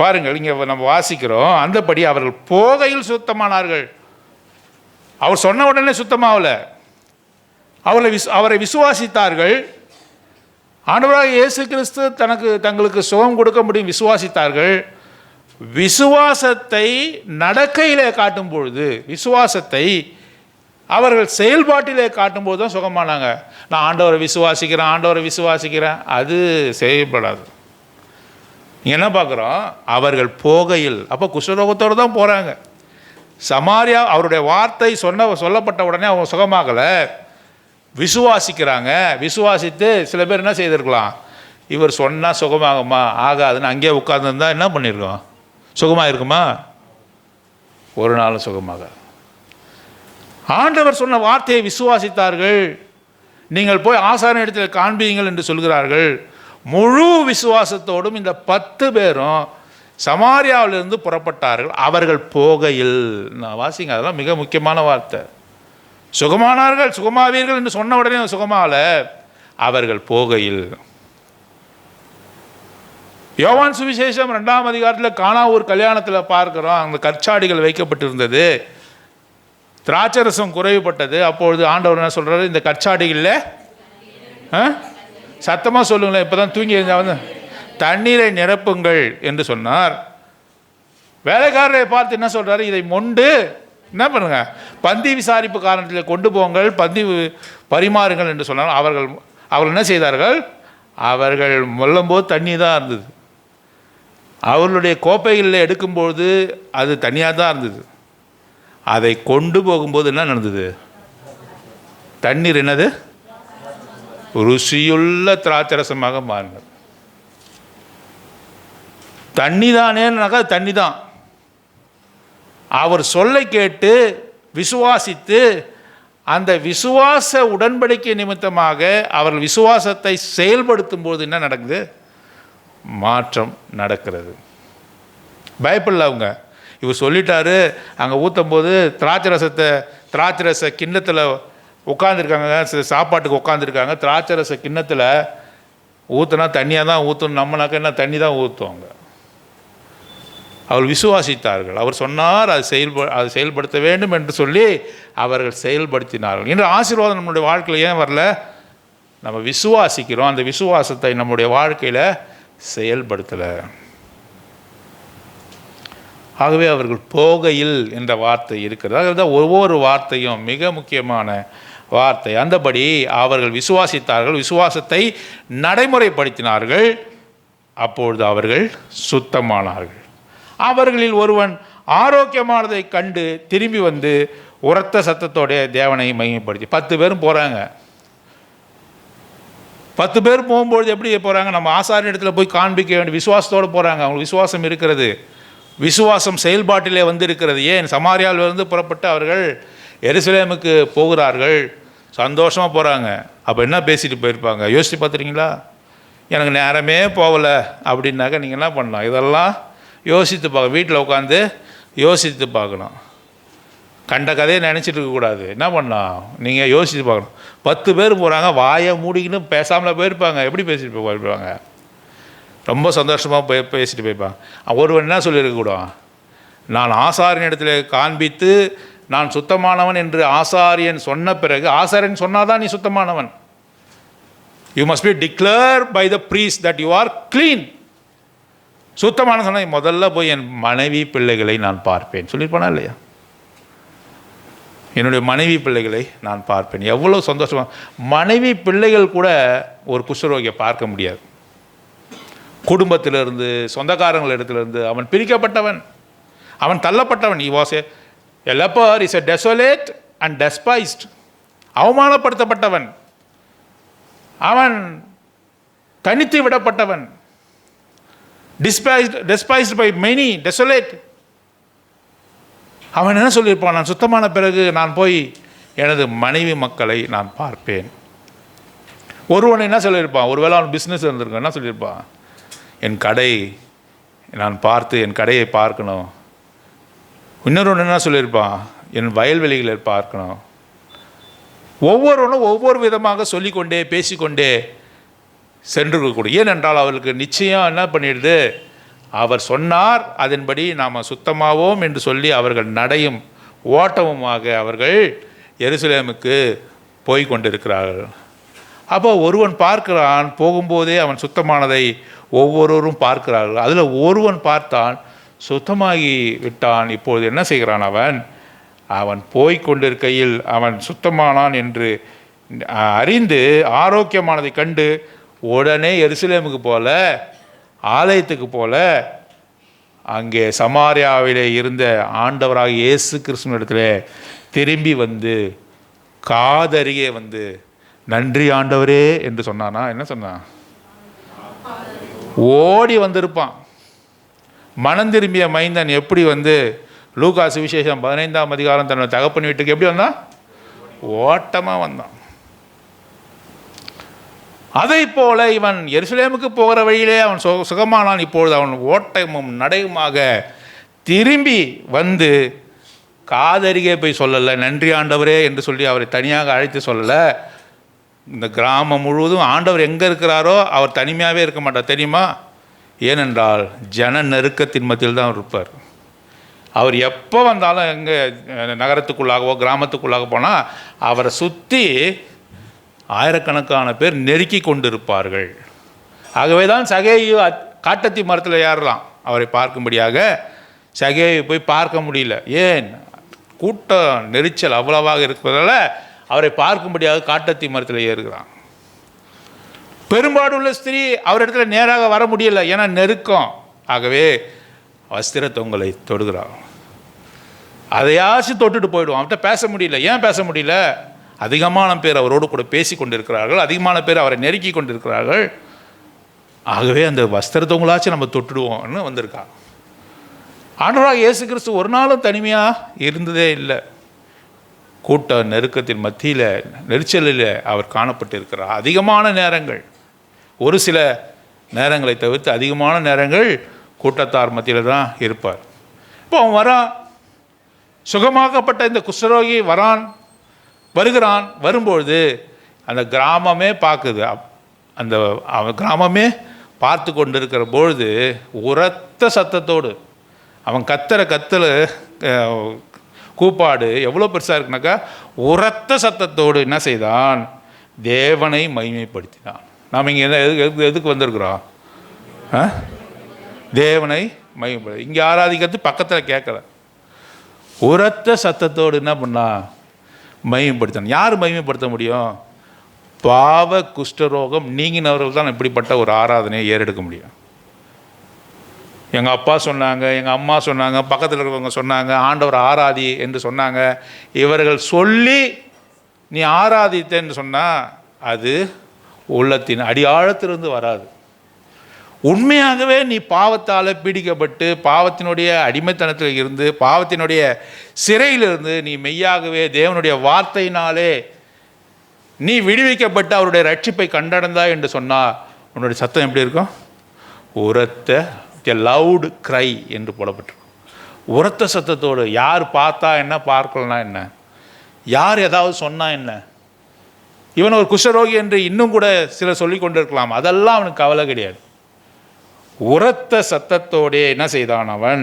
பாருங்கள், இங்கே நம்ம வாசிக்கிறோம், அந்தபடி அவர்கள் போகையில் சுத்தமானார்கள். அவர் சொன்ன உடனே சுத்தமாகல, அவரை விசுவாசித்தார்கள். ஆண்டவராக இயேசு கிறிஸ்து தங்களுக்கு சுகம் கொடுக்க முடியும் விசுவாசித்தார்கள். விசுவாசத்தை நடக்கையிலே காட்டும் பொழுது, விசுவாசத்தை அவர்கள் செயல்பாட்டிலே காட்டும்போது தான் சுகமானாங்க. நான் ஆண்டவரை விசுவாசிக்கிறேன், அது செயல்படாது. என்ன பார்க்குறோம், அவர்கள் போகையில், அப்போ குஷ்டரோகத்தோடு தான் போகிறாங்க. சமாரியா அவருடைய வார்த்தை சொல்லப்பட்ட உடனே அவங்க சுகமாகலை, விசுவாசிக்கிறாங்க. விசுவாசித்து சில பேர் என்ன செய்திருக்கலாம், இவர் சொன்னால் சுகமாகுமா, ஆகாதுன்னு அங்கேயே உட்கார்ந்துருந்தா என்ன பண்ணியிருக்கோம், சுகமாக இருக்குமா? ஒரு நாளும் சுகமாக. ஆண்டவர் சொன்ன வார்த்தையை விசுவாசித்தார்கள். நீங்கள் போய் ஆசாரியன் இடத்தில் காண்பீங்கள் என்று சொல்கிறார்கள். முழு விசுவாசத்தோடும் இந்த 10 பேரும் சமாரியாவிலிருந்து புறப்பட்டார்கள். அவர்கள் போகையில், நான் வாசிங்க, அதெல்லாம் மிக முக்கியமான வார்த்தை. சுகமானார்கள், சுகமாவீர்கள் என்று சொன்ன உடனே சுகமாகல, அவர்கள் போகையில். யோவான் சுவிசேஷம் 2ஆம் அதிகாரத்தில் கானா ஒரு கல்யாணத்தில் பார்க்கிறோம், அங்கே கற்சாடிகள் வைக்கப்பட்டிருந்தது, திராட்சரசம் குறைவுபட்டது. அப்பொழுது ஆண்டவர் என்ன சொல்கிறாரு, இந்த கற்சாடிகளில் சத்தமாக சொல்லுங்களேன், இப்போ தான் தூங்கி இருந்தால் தண்ணீரை நிரப்புங்கள் என்று சொன்னார். வேலைக்காரரை பார்த்து என்ன சொல்கிறாரு, இதை மொண்டு என்ன பண்ணுங்க, பந்தி விசாரிப்பு காரணத்தில் கொண்டு போங்கள், பந்தி பரிமாறுங்கள் என்று சொன்னார். அவர்கள் என்ன செய்தார்கள், அவர்கள் மொல்லும்போது தண்ணி தான் இருந்தது, அவர்களுடைய கோப்பைகளில் எடுக்கும்போது அது தனியாக தான் இருந்தது. அதை கொண்டு போகும்போது என்ன நடந்தது, தண்ணீர் என்னது, ருசியுள்ள திராட்சரசமாக மாறினது. தண்ணி தானேனாக்கா தண்ணி தான். அவர் சொல்லை கேட்டு விசுவாசித்து அந்த விசுவாச உடன்படிக்கை நிமித்தமாக அவர்கள் விசுவாசத்தை செயல்படுத்தும் போது என்ன நடக்குது, மாற்றம் நடக்கிறது. பயப்படல அவங்க. இவர் சொல்லிட்டாரு, அங்கே ஊற்றும் போது திராட்சரச கிண்ணத்தில் உட்காந்துருக்காங்க, சாப்பாட்டுக்கு உட்காந்துருக்காங்க, திராட்சரச கிண்ணத்தில் ஊற்றுனா தண்ணியாக தான் ஊற்றணும், நம்மனாக்க என்ன தண்ணி தான் ஊற்றுவாங்க. அவர்கள் விசுவாசித்தார்கள். அவர் சொன்னார், அது செயல்படுத்த வேண்டும் என்று சொல்லி அவர்கள் செயல்படுத்தினார்கள். இன்று ஆசீர்வாதம் நம்முடைய வாழ்க்கையில் ஏன் வரல, நம்ம விசுவாசிக்கிறோம், அந்த விசுவாசத்தை நம்முடைய வாழ்க்கையில் செயல்படுத்தலை. ஆகவே அவர்கள் போகையில் என்ற வார்த்தை இருக்கிறது. அதுதான் ஒவ்வொரு வார்த்தையும் மிக முக்கியமான வார்த்தை. அந்தபடி அவர்கள் விசுவாசித்தார்கள், விசுவாசத்தை நடைமுறைப்படுத்தினார்கள். அப்பொழுது அவர்கள் சுத்தமானார்கள். அவர்களில் ஒருவன் ஆரோக்கியமானதை கண்டு திரும்பி வந்து உரத்த சத்தத்தோடைய தேவனை மகிமைப்படுத்தி. 10 பேரும் போகிறாங்க. 10 பேர் போகும்பொழுது எப்படி போகிறாங்க? நம்ம ஆசாரிய இடத்துல போய் காண்பிக்க வேண்டிய விசுவாசத்தோடு போகிறாங்க. அவங்களுக்கு விசுவாசம் இருக்கிறது, விசுவாசம் செயல்பாட்டிலே வந்து இருக்கிறது. ஏன் சமாரியாவிலிருந்து புறப்பட்டு அவர்கள் எருசலேமுக்கு போகிறார்கள், சந்தோஷமாக போகிறாங்க. அப்போ என்ன பேசிட்டு போயிருப்பாங்க யோசித்து பார்த்துருக்கீங்களா? எனக்கு நேரமே போகலை அப்படின்னாக்கா நீங்கள் என்ன பண்ணலாம்? இதெல்லாம் யோசித்து பார்க்க, வீட்டில் உட்காந்து யோசித்து பார்க்கணும். கண்ட கதையை நினச்சிட்டு இருக்கக்கூடாது. என்ன பண்ணலாம்? நீங்கள் யோசித்து பார்க்கணும். 10 பேர் போகிறாங்க, வாயை மூடிக்கின்னு பேசாமல் போயிருப்பாங்க. எப்படி பேசிட்டு போயிருப்பாங்க? ரொம்ப சந்தோஷமாக பேசிட்டு போயிருப்பாங்க. ஒருவன் என்ன சொல்லியிருக்கக்கூடாது? நான் ஆசாரியன் இடத்துல காண்பித்து நான் சுத்தமானவன் என்று ஆசாரியன் சொன்ன பிறகு, ஆசாரியன் சொன்னாதான் நீ சுத்தமானவன். You must be declare by the priest that you are clean. சுத்தமான சொன்ன முதல்ல போய் என் மனைவி பிள்ளைகளை நான் பார்ப்பேன் சொல்லியிருப்பானா இல்லையா? என்னுடைய மனைவி பிள்ளைகளை நான் பார்ப்பேன். எவ்வளோ சந்தோஷமாக! மனைவி பிள்ளைகள் கூட ஒரு குஷ்டரோகியை பார்க்க முடியாது. குடும்பத்திலிருந்து, சொந்தக்காரங்கள் இடத்துலேருந்து அவன் பிரிக்கப்பட்டவன், அவன் தள்ளப்பட்டவன். He was a leper is a desolate and despised. அவமானப்படுத்தப்பட்டவன், அவன் தனித்து விடப்பட்டவன், despised by many, desolate. அவன் என்ன சொல்லியிருப்பான்? நான் சுத்தமான பிறகு நான் போய் எனது மனைவி மக்களை நான் பார்ப்பேன். ஒருவன் என்ன சொல்லியிருப்பான்? ஒருவேளை அவன் பிஸ்னஸ் இருந்திருக்கான், என்ன சொல்லியிருப்பான்? என் கடை நான் பார்த்து என் கடையை பார்க்கணும். இன்னொரு என்ன சொல்லியிருப்பான்? என் வயல்வெளிகளை பார்க்கணும். ஒவ்வொருவனும் ஒவ்வொரு விதமாக சொல்லிக்கொண்டே பேசிக்கொண்டே சென்றிருக்கக்கூடிய. ஏனென்றால் அவர்களுக்கு நிச்சயம் என்ன பண்ணிடுது? அவர் சொன்னார், அதன்படி நாம் சுத்தமாவோம் என்று சொல்லி அவர்கள் நடையும் ஓட்டமுமாக அவர்கள் எருசலேமுக்கு போய் கொண்டிருக்கிறார்கள். அப்போ ஒருவன் பார்க்கிறான், போகும்போதே அவன் சுத்தமானதை ஒவ்வொருவரும் பார்க்கிறார்கள். அதில் ஒருவன் பார்த்தான், சுத்தமாகி விட்டான். இப்பொழுது என்ன செய்கிறான்? அவன் போய் கொண்டிருக்கையில் அவன் சுத்தமானான் என்று அறிந்து ஆரோக்கியமானதை கண்டு உடனே எருசலேமுக்கு போல, ஆலயத்துக்கு போல, அங்கே சமாரியாவிலே இருந்த ஆண்டவராக இயேசு கிறிஸ்துவினிடத்தில் திரும்பி வந்து காதருகே வந்து நன்றி ஆண்டவரே என்று சொன்னானா? என்ன சொன்னான்? ஓடி வந்திருப்பான். மனம் திரும்பிய மைந்தன் எப்படி வந்து லூக்கா சுவிசேஷம் 15ஆம் அதிகாரம் தன்னோட தகப்பன் வீட்டுக்கு எப்படி வந்தான்? ஓட்டமாக வந்தான். அதை போல இவன் எருசலேமுக்கு போகிற வழியிலே அவன் சுகமானான். இப்பொழுது அவன் ஓட்டமும் நடையுமாக திரும்பி வந்து காதருகே போய் சொல்லலை நன்றி ஆண்டவரே என்று சொல்லி அவரை தனியாக அழைத்து சொல்லலை. இந்த கிராமம் முழுவதும் ஆண்டவர் எங்கே இருக்கிறாரோ அவர் தனிமையாகவே இருக்க மாட்டார், தெரியுமா? ஏனென்றால் ஜன நெருக்கத்தின் மத்தியில் தான் இருப்பார். அவர் எப்போ வந்தாலும் எங்கே நகரத்துக்குள்ளாகவோ கிராமத்துக்குள்ளாக போனால் அவரை சுற்றி ஆயிரக்கணக்கான பேர் நெருக்கி கொண்டிருப்பார்கள். ஆகவே தான் சகேயு காட்டத்தி மரத்தில் ஏறலாம் அவரை பார்க்கும்படியாக. சகேயு போய் பார்க்க முடியல. ஏன்? கூட்டம் நெரிச்சல் அவ்வளவாக இருப்பதால் அவரை பார்க்கும்படியாக காட்டத்தி மரத்தில் ஏறுகிறான். பெரும்பாடுள்ள ஸ்திரீ அவரிடத்துல நேராக வர முடியல, ஏன்னா நெருக்கம். ஆகவே வஸ்திர தொங்கலை தொடுகிறான். அதையாச்சும் தொட்டுட்டு போயிடுவான். அவர்கிட்ட பேச முடியல. ஏன் பேச முடியல? அதிகமான பேர் அவரோடு கூட பேசி கொண்டிருக்கிறார்கள், அதிகமான பேர் அவரை நெருக்கி கொண்டிருக்கிறார்கள். ஆகவே அந்த வஸ்திர தொங்கலாச்சும் நம்ம தொட்டுடுவோம்னு வந்திருக்கான். ஆண்டவராக இயேசு கிறிஸ்து ஒரு நாளும் தனிமையாக இருந்ததே இல்லை. கூட்ட நெருக்கத்தின் மத்தியில், நெரிச்சலில் அவர் காணப்பட்டிருக்கிறார். அதிகமான நேரங்கள், ஒரு சில நேரங்களை தவிர்த்து அதிகமான நேரங்கள் கூட்டத்தார் மத்தியில் தான் இருப்பார். இப்போ அவன் வரான், சுகமாக்கப்பட்ட இந்த குஷ்டரோகி வருகிறான். வரும்பொழுது அந்த கிராமமே பார்க்குது. அந்த கிராமமே பார்த்து கொண்டிருக்கிற பொழுது உரத்த சத்தத்தோடு அவன் கத்தல் கூப்பாடு எவ்வளோ பெருசாக இருக்குனாக்கா, உரத்த சத்தத்தோடு என்ன செய்தான்? தேவனை மகிமைப்படுத்தினான். நாம் இங்கே எதுக்கு வந்திருக்கிறோம்? தேவனை மகிமைப்படுத்த. இங்கே ஆராதிக்கிறது பக்கத்தில் கேட்கல. உரத்த சத்தத்தோடு என்ன பண்ணா? மகிமைப்படுத்தணும். யார் மகிமைப்படுத்த முடியும்? பாவ குஷ்டரோகம் நீங்கினவர்கள் தான் இப்படிப்பட்ட ஒரு ஆராதனையை ஏறெடுக்க முடியும். எங்கள் அப்பா சொன்னாங்க, எங்கள் அம்மா சொன்னாங்க, பக்கத்தில் இருக்கிறவங்க சொன்னாங்க, ஆண்டவர் ஆராதி என்று சொன்னாங்க. இவர்கள் சொல்லி நீ ஆராதித்தேன்னு சொன்னால் அது உள்ளத்தின் அடியாழத்திலிருந்து வராது. உண்மையாகவே நீ பாவத்தால் பீடிக்கப்பட்டு பாவத்தினுடைய அடிமைத்தனத்தில் இருந்து பாவத்தினுடைய சிறையிலிருந்து நீ மெய்யாகவே தேவனுடைய வார்த்தையினாலே நீ விடுவிக்கப்பட்டு அவருடைய ரட்சிப்பை கண்டடைந்தாய் என்று சொன்னால் உன்னுடைய சத்தம் எப்படி இருக்கும்? உரத்த லவுட் க்ரை என்று போடப்பட்டிருக்கும். உரத்த சத்தத்தோடு. யார் பார்த்தா என்ன, பார்க்கலனா என்ன, யார் ஏதாவது சொன்னால் என்ன, இவன் ஒரு குஷ்டரோகி என்று இன்னும் கூட சிலர் சொல்லி கொண்டு இருக்கலாம். அதெல்லாம் அவனுக்கு கவலை கிடையாது. உரத்த சத்தத்தோடே என்ன செய்தான்? அவன்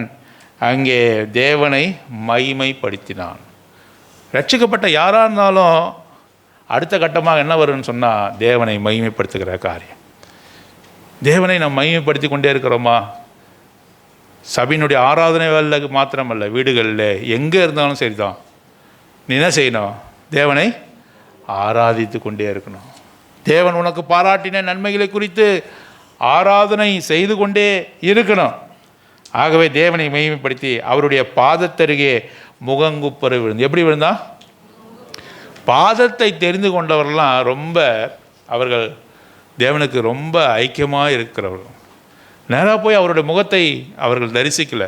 அங்கே தேவனை மகிமைப்படுத்தினான். ரட்சிக்கப்பட்ட யாராக இருந்தாலும் அடுத்த கட்டமாக என்ன வரும்னு சொன்னால் தேவனை மகிமைப்படுத்துகிற காரியம். தேவனை நாம் மகிமைப்படுத்தி கொண்டே இருக்கிறோமா? சபையினுடைய ஆராதனை வேலைக்கு மாத்திரமல்ல, வீடுகளில் எங்கே இருந்தாலும் சரி தான், நீ என்ன செய்யணும்? தேவனை ஆராதித்து கொண்டே இருக்கணும். தேவன் உனக்கு பாராட்டின நன்மைகளை குறித்து ஆராதனை செய்து கொண்டே இருக்கணும். ஆகவே தேவனை மகிமைப்படுத்தி அவருடைய பாதத்தருகே முகங்குப்புற விழுந்து. எப்படி விழுந்தா? பாதத்தை தெரிந்து கொண்டவர்கள்லாம் ரொம்ப அவர்கள் தேவனுக்கு ரொம்ப ஐக்கியமாக இருக்கிறவர்கள். நேராக போய் அவருடைய முகத்தை அவர்கள் தரிசிக்கலை.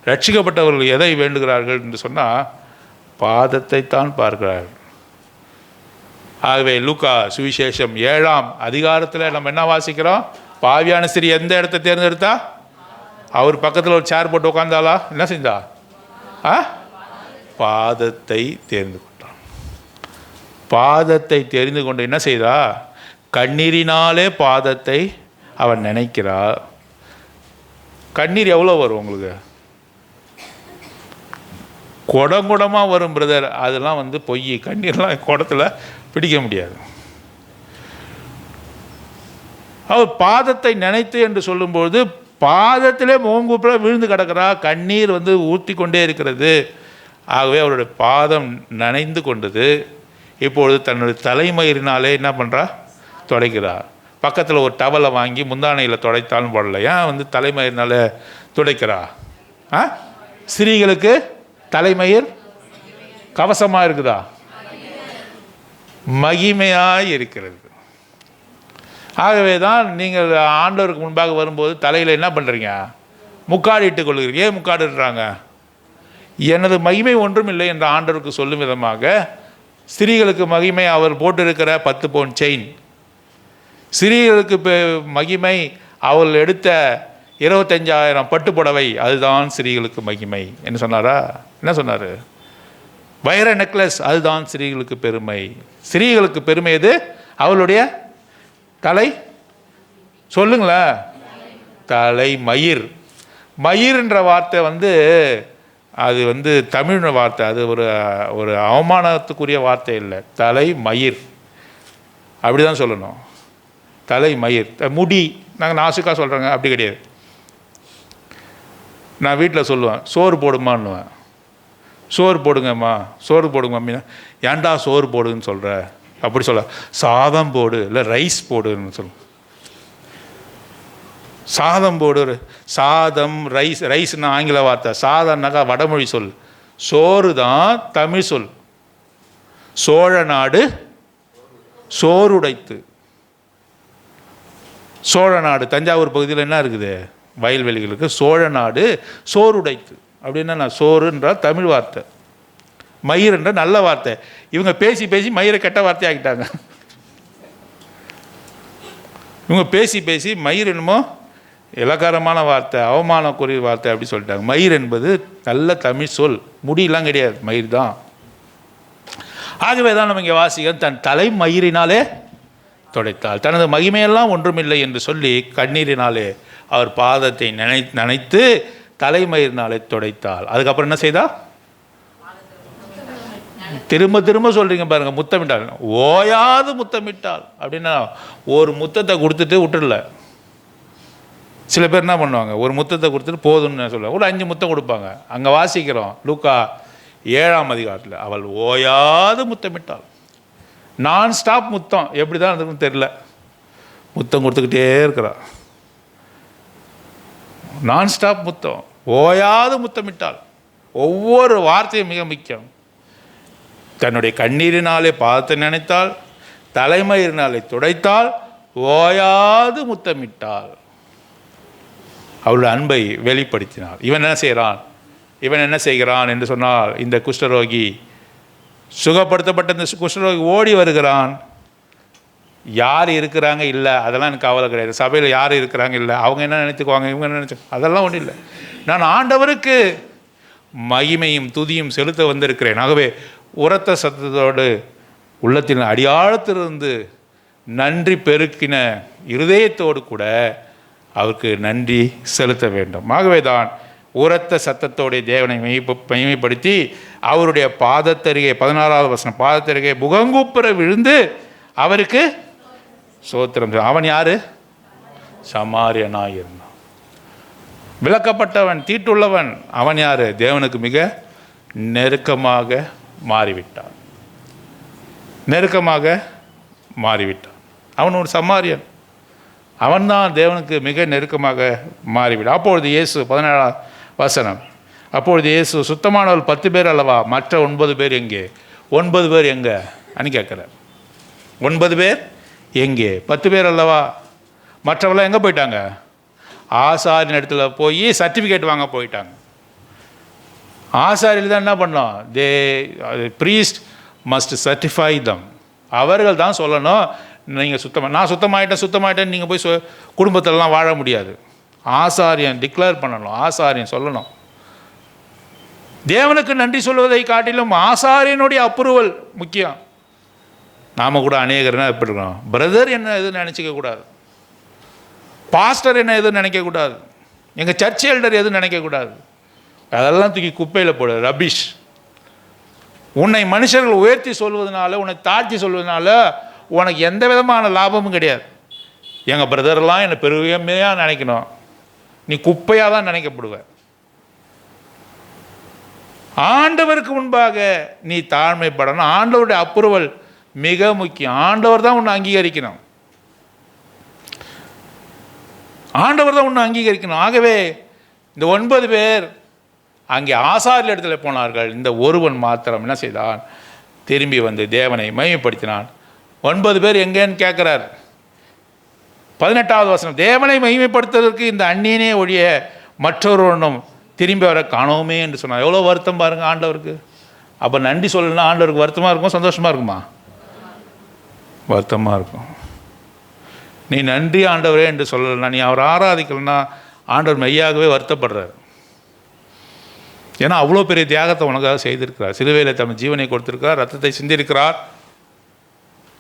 ரட்சிக்கப்பட்டவர்கள் எதை வேண்டுகிறார்கள் என்று சொன்னால் பாதத்தை தான் பார்க்கிறார்கள். ஆகவே லூக்கா சுவிசேஷம் 7ஆம் அதிகாரத்தில் நம்ம என்ன வாசிக்கிறோம்? பாவியான ஸ்திரீ எந்த இடத்தை தேர்ந்தெடுத்தா? அவர் பக்கத்தில் ஒரு சேர் போட்டு உட்காந்தாளா? என்ன செஞ்சா? பாதத்தை தேர்ந்து கொண்டான். பாதத்தை தெரிந்து கொண்டு என்ன செய்தா? கண்ணீரினாலே பாதத்தை அவன் நினைக்கிறாள். கண்ணீர் எவ்வளோ வரும் உங்களுக்கு? குடங்குடமாக வரும் பிரதர். அதெல்லாம் பொய். கண்ணீர்லாம் குடத்தில் பிடிக்க முடியாது. அவர் பாதத்தை நினைத்து என்று சொல்லும்போது பாதத்திலே முகங்குப்புற விழுந்து கிடக்கிறா. கண்ணீர் ஊற்றி கொண்டே இருக்கிறது. ஆகவே அவருடைய பாதம் நனைந்து கொண்டது. இப்பொழுது தன்னுடைய தலைமயிரினாலே என்ன பண்ணுறா? துடைக்கிறா. பக்கத்தில் ஒரு டவலை வாங்கி முந்தானையில் துடைத்தாலும் போடல. ஏன் தலைமயிரினால துடைக்கிறா? ஸ்திரீகளுக்கு தலைமயிர் கவசமாக இருக்குதா? மகிமையாக இருக்கிறது. ஆகவே தான் நீங்கள் ஆண்டவருக்கு முன்பாக வரும்போது தலையில் என்ன பண்ணுறீங்க? முக்காடு இட்டுக் கொள்கிறீங்க. ஏன் முக்காடு இடுறாங்க? எனது மகிமை ஒன்றும் இல்லை என்ற ஆண்டவருக்கு சொல்லும் விதமாக. ஸ்திரீகளுக்கு மகிமை அவர் போட்டிருக்கிற 10 பவுன் செயின். ஸ்திரீகளுக்கு மகிமை அவள் எடுத்த 25,000 பட்டு புடவை. அதுதான் ஸ்திரீகளுக்கு மகிமை என்ன சொன்னாரா? என்ன சொன்னார்? வைர நெக்லஸ். அதுதான் ஸ்திரீகளுக்கு பெருமை. ஸ்திரீகளுக்கு பெருமை எது? அவளுடைய தலை. சொல்லுங்களேன். தலை மயிர். மயிர்ன்ற வார்த்தை அது தமிழ் வார்த்தை. அது ஒரு அவமானத்துக்குரிய வார்த்தை இல்லை. தலை மயிர் அப்படி தான் சொல்லணும். தலை மயிர். முடி நாங்கள் நாசுக்காக சொல்கிறோங்க, அப்படி கிடையாது. நான் வீட்டில் சொல்லுவேன், சோறு போடுமான்னுவேன். சோறு போடுங்கம்மா, சோறு போடுங்க மம்மினா. ஏன்டா சோறு போடுன்னு சொல்கிற? அப்படி சொல்ல, சாதம் போடு, இல்லை ரைஸ் போடுன்னு சொல்லுவேன். சாதம் போடு. சாதம், ரைஸ். ரைஸ்னா ஆங்கில வார்த்தை, சாதம்னாக்கா வடமொழி சொல். சோறு தான் தமிழ் சொல். சோழ நாடு சோறுடைத்து. சோழ நாடு தஞ்சாவூர் பகுதியில் என்ன இருக்குது? வயல்வெளிகளுக்கு. சோழ நாடு சோறுடைத்து அப்படின்னா சோறுன்றால் தமிழ் வார்த்தை. மயிர் என்ற நல்ல வார்த்தை. இவங்க பேசி பேசி மயிரை கெட்ட வார்த்தை ஆக்கிட்டாங்க. இவங்க பேசி பேசி மயிர் என்னமோ இலக்காரமான வார்த்தை, அவமானக்குரிய வார்த்தை அப்படி சொல்லிட்டாங்க. மயிர் என்பது நல்ல தமிழ் சொல். முடியெல்லாம் கிடையாது, மயிர் தான். ஆகவே தான் நம்ம இங்கே வாசிக்கிறோம், தன் தலை மயிரினாலே துடைத்தாள். தனது மகிமையெல்லாம் ஒன்றுமில்லை என்று சொல்லி கண்ணீரினாலே அவர் பாதத்தை நினைத்து தலைமயிரினாலே துடைத்தாள். அதுக்கப்புறம் என்ன செய்தா? திரும்ப திரும்ப சொல்றீங்க பாருங்க, முத்தமிட்டாள். ஓயாது முத்தமிட்டாள். அப்படின்னா ஒரு முத்தத்தை கொடுத்துட்டு விட்டுடல. சில பேர் என்ன பண்ணுவாங்க, ஒரு முத்தத்தை கொடுத்துட்டு போதும்னு சொல்லுவாங்க. ஒரு 5 முத்தம் கொடுப்பாங்க. அங்கே வாசிக்கிறோம் லூக்கா 7ஆம் அதிகாரத்தில், அவள் ஓயாது முத்தமிட்டாள். நான் ஸ்டாப் முத்தம். எப்படி தான் இருக்குன்னு தெரியல, முத்தம் கொடுத்துக்கிட்டே இருக்கிறாள். நான் ஸ்டாப் முத்தம், ஓயாது முத்தமிட்டாள். ஒவ்வொரு வார்த்தையும் மிக முக்கியம். தன்னுடைய கண்ணீரினாலே பாதத்தை நினைத்தாள், தலைமயிரினாலே துடைத்தால், ஓயாது முத்தமிட்டாள். அவளுடைய அன்பை வெளிப்படுத்தினாள். இவன் என்ன செய்கிறான் என்று சொன்னால், இந்த குஷ்டரோகி, சுகப்படுத்தப்பட்ட இந்த குஷ்டரோகி ஓடி வருகிறான். யார் இருக்கிறாங்க இல்லை, அதெல்லாம் எனக்கு கவலை கிடையாது. சபையில் யார் இருக்கிறாங்க இல்லை, அவங்க என்ன நினைத்துக்குவாங்க, இவங்க என்ன நினைச்சு, அதெல்லாம் ஒன்றும் இல்லை. நான் ஆண்டவருக்கு மகிமையும் துதியும் செலுத்த வந்திருக்கிறேன். ஆகவே உரத்த சத்தத்தோடு உள்ளத்தின் அடியாழத்திலிருந்து நன்றி பெருக்கின இருதயத்தோடு கூட அவருக்கு நன்றி செலுத்த வேண்டும். ஆகவே தான் உரத்த சத்தத்தோடைய தேவனை மகிமைப்படுத்தி அவருடைய பாதத்தருகே, 16வது வசனம், பாதத்தருகே முகங்குப்புற விழுந்து அவருக்கு சோத்திரம். அவன் யாரு? சமாரியனாய் இருந்தான். விளக்கப்பட்டவன், தீட்டுள்ளவன். அவன் யாரு? தேவனுக்கு மிக நெருக்கமாக மாறிவிட்டான். அவன் ஒரு சமாரியன். அவன்தான் தேவனுக்கு மிக நெருக்கமாக மாறிவிட்டான். அப்பொழுது இயேசு, 17வது வசனம், அப்பொழுது இயேசு, சுத்தமானவர்கள் 10 பேர் அல்லவா, மற்ற 9 பேர் எங்கே? 9 பேர் எங்கே அனு கேட்குறார். 9 பேர் எங்கே? 10 பேர் அல்லவா, மற்றவெல்லாம் எங்கே போயிட்டாங்க? ஆசாரின் இடத்துல போய் சர்டிஃபிகேட் வாங்க போயிட்டாங்க. ஆசாரியில் தான் என்ன பண்ணோம்? ப்ரீஸ்ட் மஸ்ட் சர்டிஃபை தம். அவர்கள் தான் சொல்லணும், நீங்கள் நான் சுத்தமாயிட்டேன் நீங்கள் போய் குடும்பத்திலலாம் வாழ முடியாது. ஆசாரியன் டிக்ளேர் பண்ணணும், ஆசாரியன் சொல்லணும். தேவனுக்கு நன்றி சொல்வதை காட்டிலும் ஆசாரியனுடைய அப்ரூவல் முக்கியம். நாம் கூட அநேகர்னா எப்படி இருக்கோம்? பிரதர் என்ன எதுன்னு நினச்சிக்க கூடாது, பாஸ்டர் என்ன எதுன்னு நினைக்கக்கூடாது, எங்கள் சர்ச் எல்டர் எதுன்னு நினைக்கக்கூடாது. அதெல்லாம் தூக்கி குப்பையில் போடு, ரபிஷ். உன்னை மனுஷர்கள் உயர்த்தி சொல்வதனால, உன்னை தாழ்த்தி சொல்வதனால உனக்கு எந்த விதமான லாபமும் கிடையாது. எங்கள் பிரதர்லாம் என்னை பெருமையாக நினைக்கணும், நீ குப்பையாக தான் நினைக்கப்படுவ. ஆண்டவருக்கு முன்பாக நீ தாழ்மைப்படணும். ஆண்டவருடைய அப்ரூவல் மிக முக்கியம். ஆண்டவர் தான் உன்னை அங்கீகரிக்கணும். ஆகவே இந்த 9 பேர் அங்கே ஆசாரிய இடத்துல போனார்கள். இந்த ஒருவன் மாத்திரம் என்ன செய்தான்? திரும்பி வந்து தேவனை மகிமைப்படுத்தினான். 9 பேர் எங்கேன்னு கேட்குறார். 18வது வசனம், தேவனை மகிமைப்படுத்துவதற்கு இந்த அந்நியனே ஒழிய மற்றொருவனும் திரும்பி வர காணோமே என்று சொன்னார். எவ்வளோ வருத்தம் பாருங்கள் ஆண்டவருக்கு. அப்போ நன்றி சொல்லணும்னா ஆண்டவருக்கு வருத்தமாக இருக்கும், சந்தோஷமாக இருக்குமா? வருத்தமாக இருக்கும். நீ நன்றி ஆண்டவரே என்று சொல்லலைன்னா, நீ அவர் ஆராதிக்கலைன்னா ஆண்டவர் மெய்யாகவே வருத்தப்படுறார். ஏன்னா அவ்வளோ பெரிய தியாகத்தை உனக்காக செய்திருக்கிறார். சிலுவையில் தம் ஜீவனை கொடுத்திருக்கிறார், ரத்தத்தை சிந்திருக்கிறார்.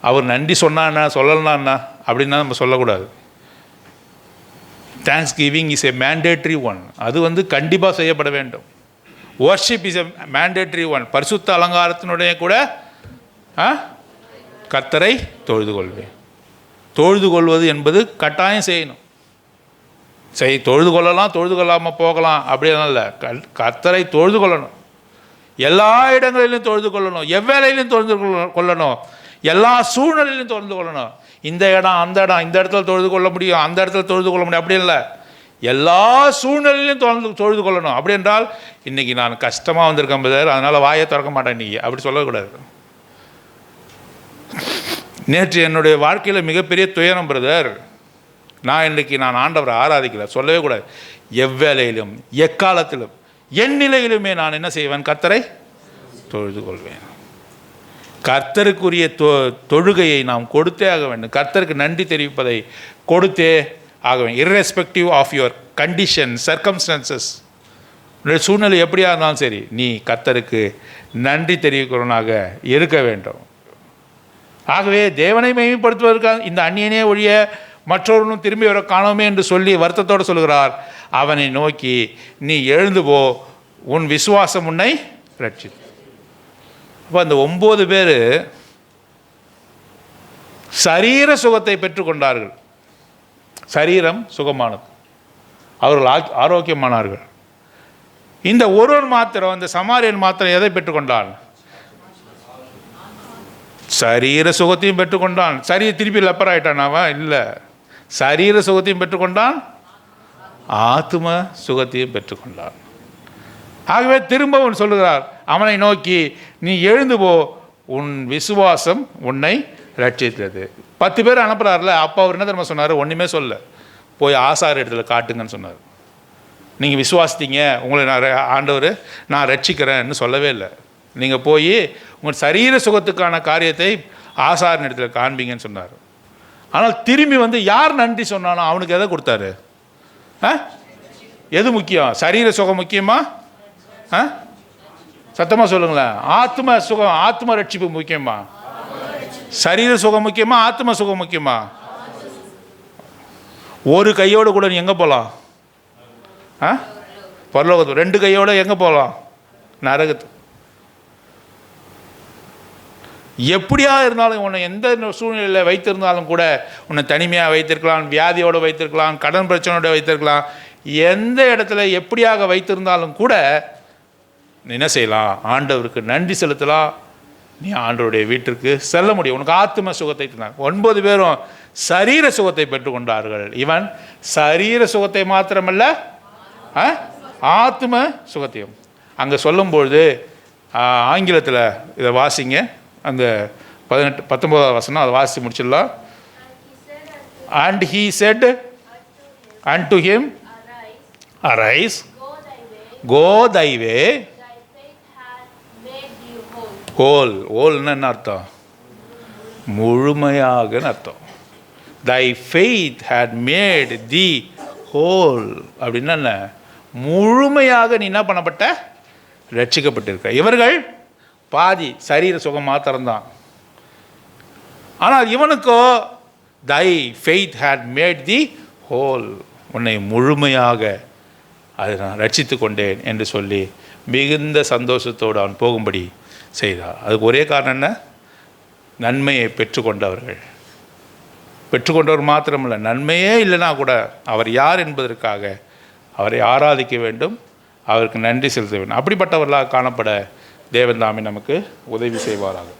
அவர் நன்றி சொன்னான்னா சொல்லலைன்னா அப்படின்னா நம்ம சொல்லக்கூடாது. Thanks giving is a mandatory one. அது கண்டிப்பாக செய்யப்பட வேண்டும். Worship is a mandatory one. பரிசுத்த அலங்காரத்தினுடைய கூட கர்த்தரை தொழுது கொள்வேன். தொழுது கொள்வது என்பது கட்டாயம் செய்யணும். தொழுது கொள்ளலாம், தொழுது கொள்ளாமல் போகலாம், அப்படியெல்லாம் இல்லை. கர்த்தரை தொழுது கொள்ளணும். எல்லா இடங்களிலும் தொழுது கொள்ளணும், எவ்வேளையிலும் தொழுது கொள்ளணும், எல்லா சூழ்நிலையிலும் தொழுது கொள்ளணும். இந்த இடம் அந்த இடம், இந்த இடத்துல தொழுது கொள்ள முடியும், அந்த இடத்துல தொழுது கொள்ள முடியும், அப்படி இல்லை. எல்லா சூழ்நிலையிலும் தொழுது கொள்ளணும். அப்படி என்றால் இன்றைக்கி நான் கஷ்டமாக வந்திருக்கேன் பிரதர், அதனால் வாயை திறக்க மாட்டேன் இன்றைக்கி, அப்படி சொல்லக்கூடாது. நேற்று என்னுடைய வாழ்க்கையில் மிகப்பெரிய துயரம் பிரதர், இன்றைக்கி நான் ஆண்டவரை ஆராதிக்கல, சொல்லவே கூடாது. எவ்வேளையிலும் எக்காலத்திலும் என் நிலையிலுமே நான் என்ன செய்வேன்? கர்த்தரை தொழுது கொள்வேன். கர்த்தருக்குரிய தொழுகையை நாம் கொடுத்தே ஆக வேண்டும். கர்த்தருக்கு நன்றி தெரிவிப்பதை கொடுத்தே ஆக வேண்டும். Irrespective of your condition, circumstances, சூழ்நிலை எப்படியா இருந்தாலும் சரி, நீ கர்த்தருக்கு நன்றி தெரிவிக்கிறவனாக இருக்க வேண்டும். ஆகவே தேவனை மகிமைப்படுத்துவதற்காக இந்த அந்நியனே ஒழிய மற்றொருவனும் திரும்பி வர காணோமே என்று சொல்லி வருத்தத்தோடு சொல்கிறார். அவனை நோக்கி, நீ எழுந்து போ, உன் விசுவாசம் உன்னை ரட்சித்து. அப்போ அந்த 9 பேர் சரீர சுகத்தை பெற்றுக்கொண்டார்கள். சரீரம் சுகமானது, அவர்கள் ஆரோக்கியமானார்கள். இந்த ஒருவன் மாத்திரம், இந்த சமாரியன் மாத்திரம் எதை பெற்றுக்கொண்டான்? சரீர சுகத்தையும் பெற்றுக்கொண்டான். திருப்பி லெப்பர் ஆயிட்டான் அவன்? இல்லை, சரீர சுகத்தையும் பெற்றுக்கொண்டான், ஆத்ம சுகத்தையும் பெற்றுக்கொண்டான். ஆகவே திரும்பவும் சொல்லுகிறார், அவனை நோக்கி, நீ எழுந்து போ, உன் விசுவாசம் உன்னை ரட்சித்தது. 10 பேர் அனுப்புகிறார்ல, அப்போ அவர் என்ன தெரியுமா சொன்னார்? ஒன்றுமே சொல்ல, போய் ஆசார் இடத்துல காட்டுங்கன்னு சொன்னார். நீங்கள் விசுவாசித்தீங்க, உங்களை ஆண்டவர் நான் ரட்சிக்கிறேன்னு சொல்லவே இல்லை. நீங்கள் போய் உங்கள் சரீர சுகத்துக்கான காரியத்தை ஆசாரின் இடத்துல காண்பீங்கன்னு சொன்னார். ஆனால் திரும்பி வந்து யார் நன்றி சொன்னாலும் அவனுக்கு எதை கொடுத்தாரு? எது முக்கியம்? சரீர சுகம் முக்கியமா? சத்தமாக சொல்லுங்களேன். ஆத்ம சுகம், ஆத்ம ரட்சிப்பு முக்கியமா? சரீர சுகம் முக்கியமா? ஆத்ம சுகம் முக்கியமா? ஒரு கையோடு கூட நீ எங்கே போகலாம்? பரலோகத்து. 2 கையோடு எங்கே போகலாம்? நரகத்து. எப்படியா இருந்தாலும் உன்னை எந்த சூழ்நிலையில் வைத்திருந்தாலும் கூட, உன்னை தனிமையாக வைத்திருக்கலாம், வியாதியோடு வைத்திருக்கலாம், கடன் பிரச்சனையோடு வைத்திருக்கலாம், எந்த இடத்துல எப்படியாக வைத்திருந்தாலும் கூட நீ என்ன செய்யலாம்? ஆண்டவருக்கு நன்றி செலுத்தலாம். நீ ஆண்டவருடைய வீட்டிற்கு செல்ல முடியும். உனக்கு ஆத்ம சுகத்தை தந்தார். 9 பேரும் சரீர சுகத்தை பெற்றுக்கொண்டார்கள். இவன் சரீர சுகத்தை மாத்திரமல்ல, ஆத்ம சுகத்தையும். அங்கே சொல்லும்பொழுது ஆங்கிலத்தில் இதை வாசிங்க, அந்த 19வது வசனம், அதை வாசி முடிச்சிடலாம். And he said unto him, arise, go thy way, whole. wholeன்னு என்ன அர்த்தம்? முழுமையாக அர்த்தம். thy faith had made thee whole அப்படின்னா என்ன? முழுமையாக நீ என்ன பண்ணப்பட்ட? ரட்சிக்கப்பட்டிருக்க. இவர்கள் பாதி சரீர சுகம் மாத்திரம்தான். ஆனால் இவனுக்கோ thy faith had made thee whole, உன்னை முழுமையாக அதை நான் ரட்சித்து கொண்டேன் என்று சொல்லி மிகுந்த சந்தோஷத்தோடு அவன் போகும்படி செய்தார். அதுக்கு ஒரே காரணம் என்ன? நன்மையை பெற்றுக்கொண்டவர்கள். பெற்றுக்கொண்டவர் மாத்திரமல்ல, நன்மையே இல்லைனா கூட அவர் யார் என்பதற்காக அவரை ஆராதிக்க வேண்டும், அவருக்கு நன்றி செலுத்த வேண்டும். அப்படிப்பட்டவர்களாக காணப்பட தேவன் தாமே நமக்கு உதவி செய்வாராக.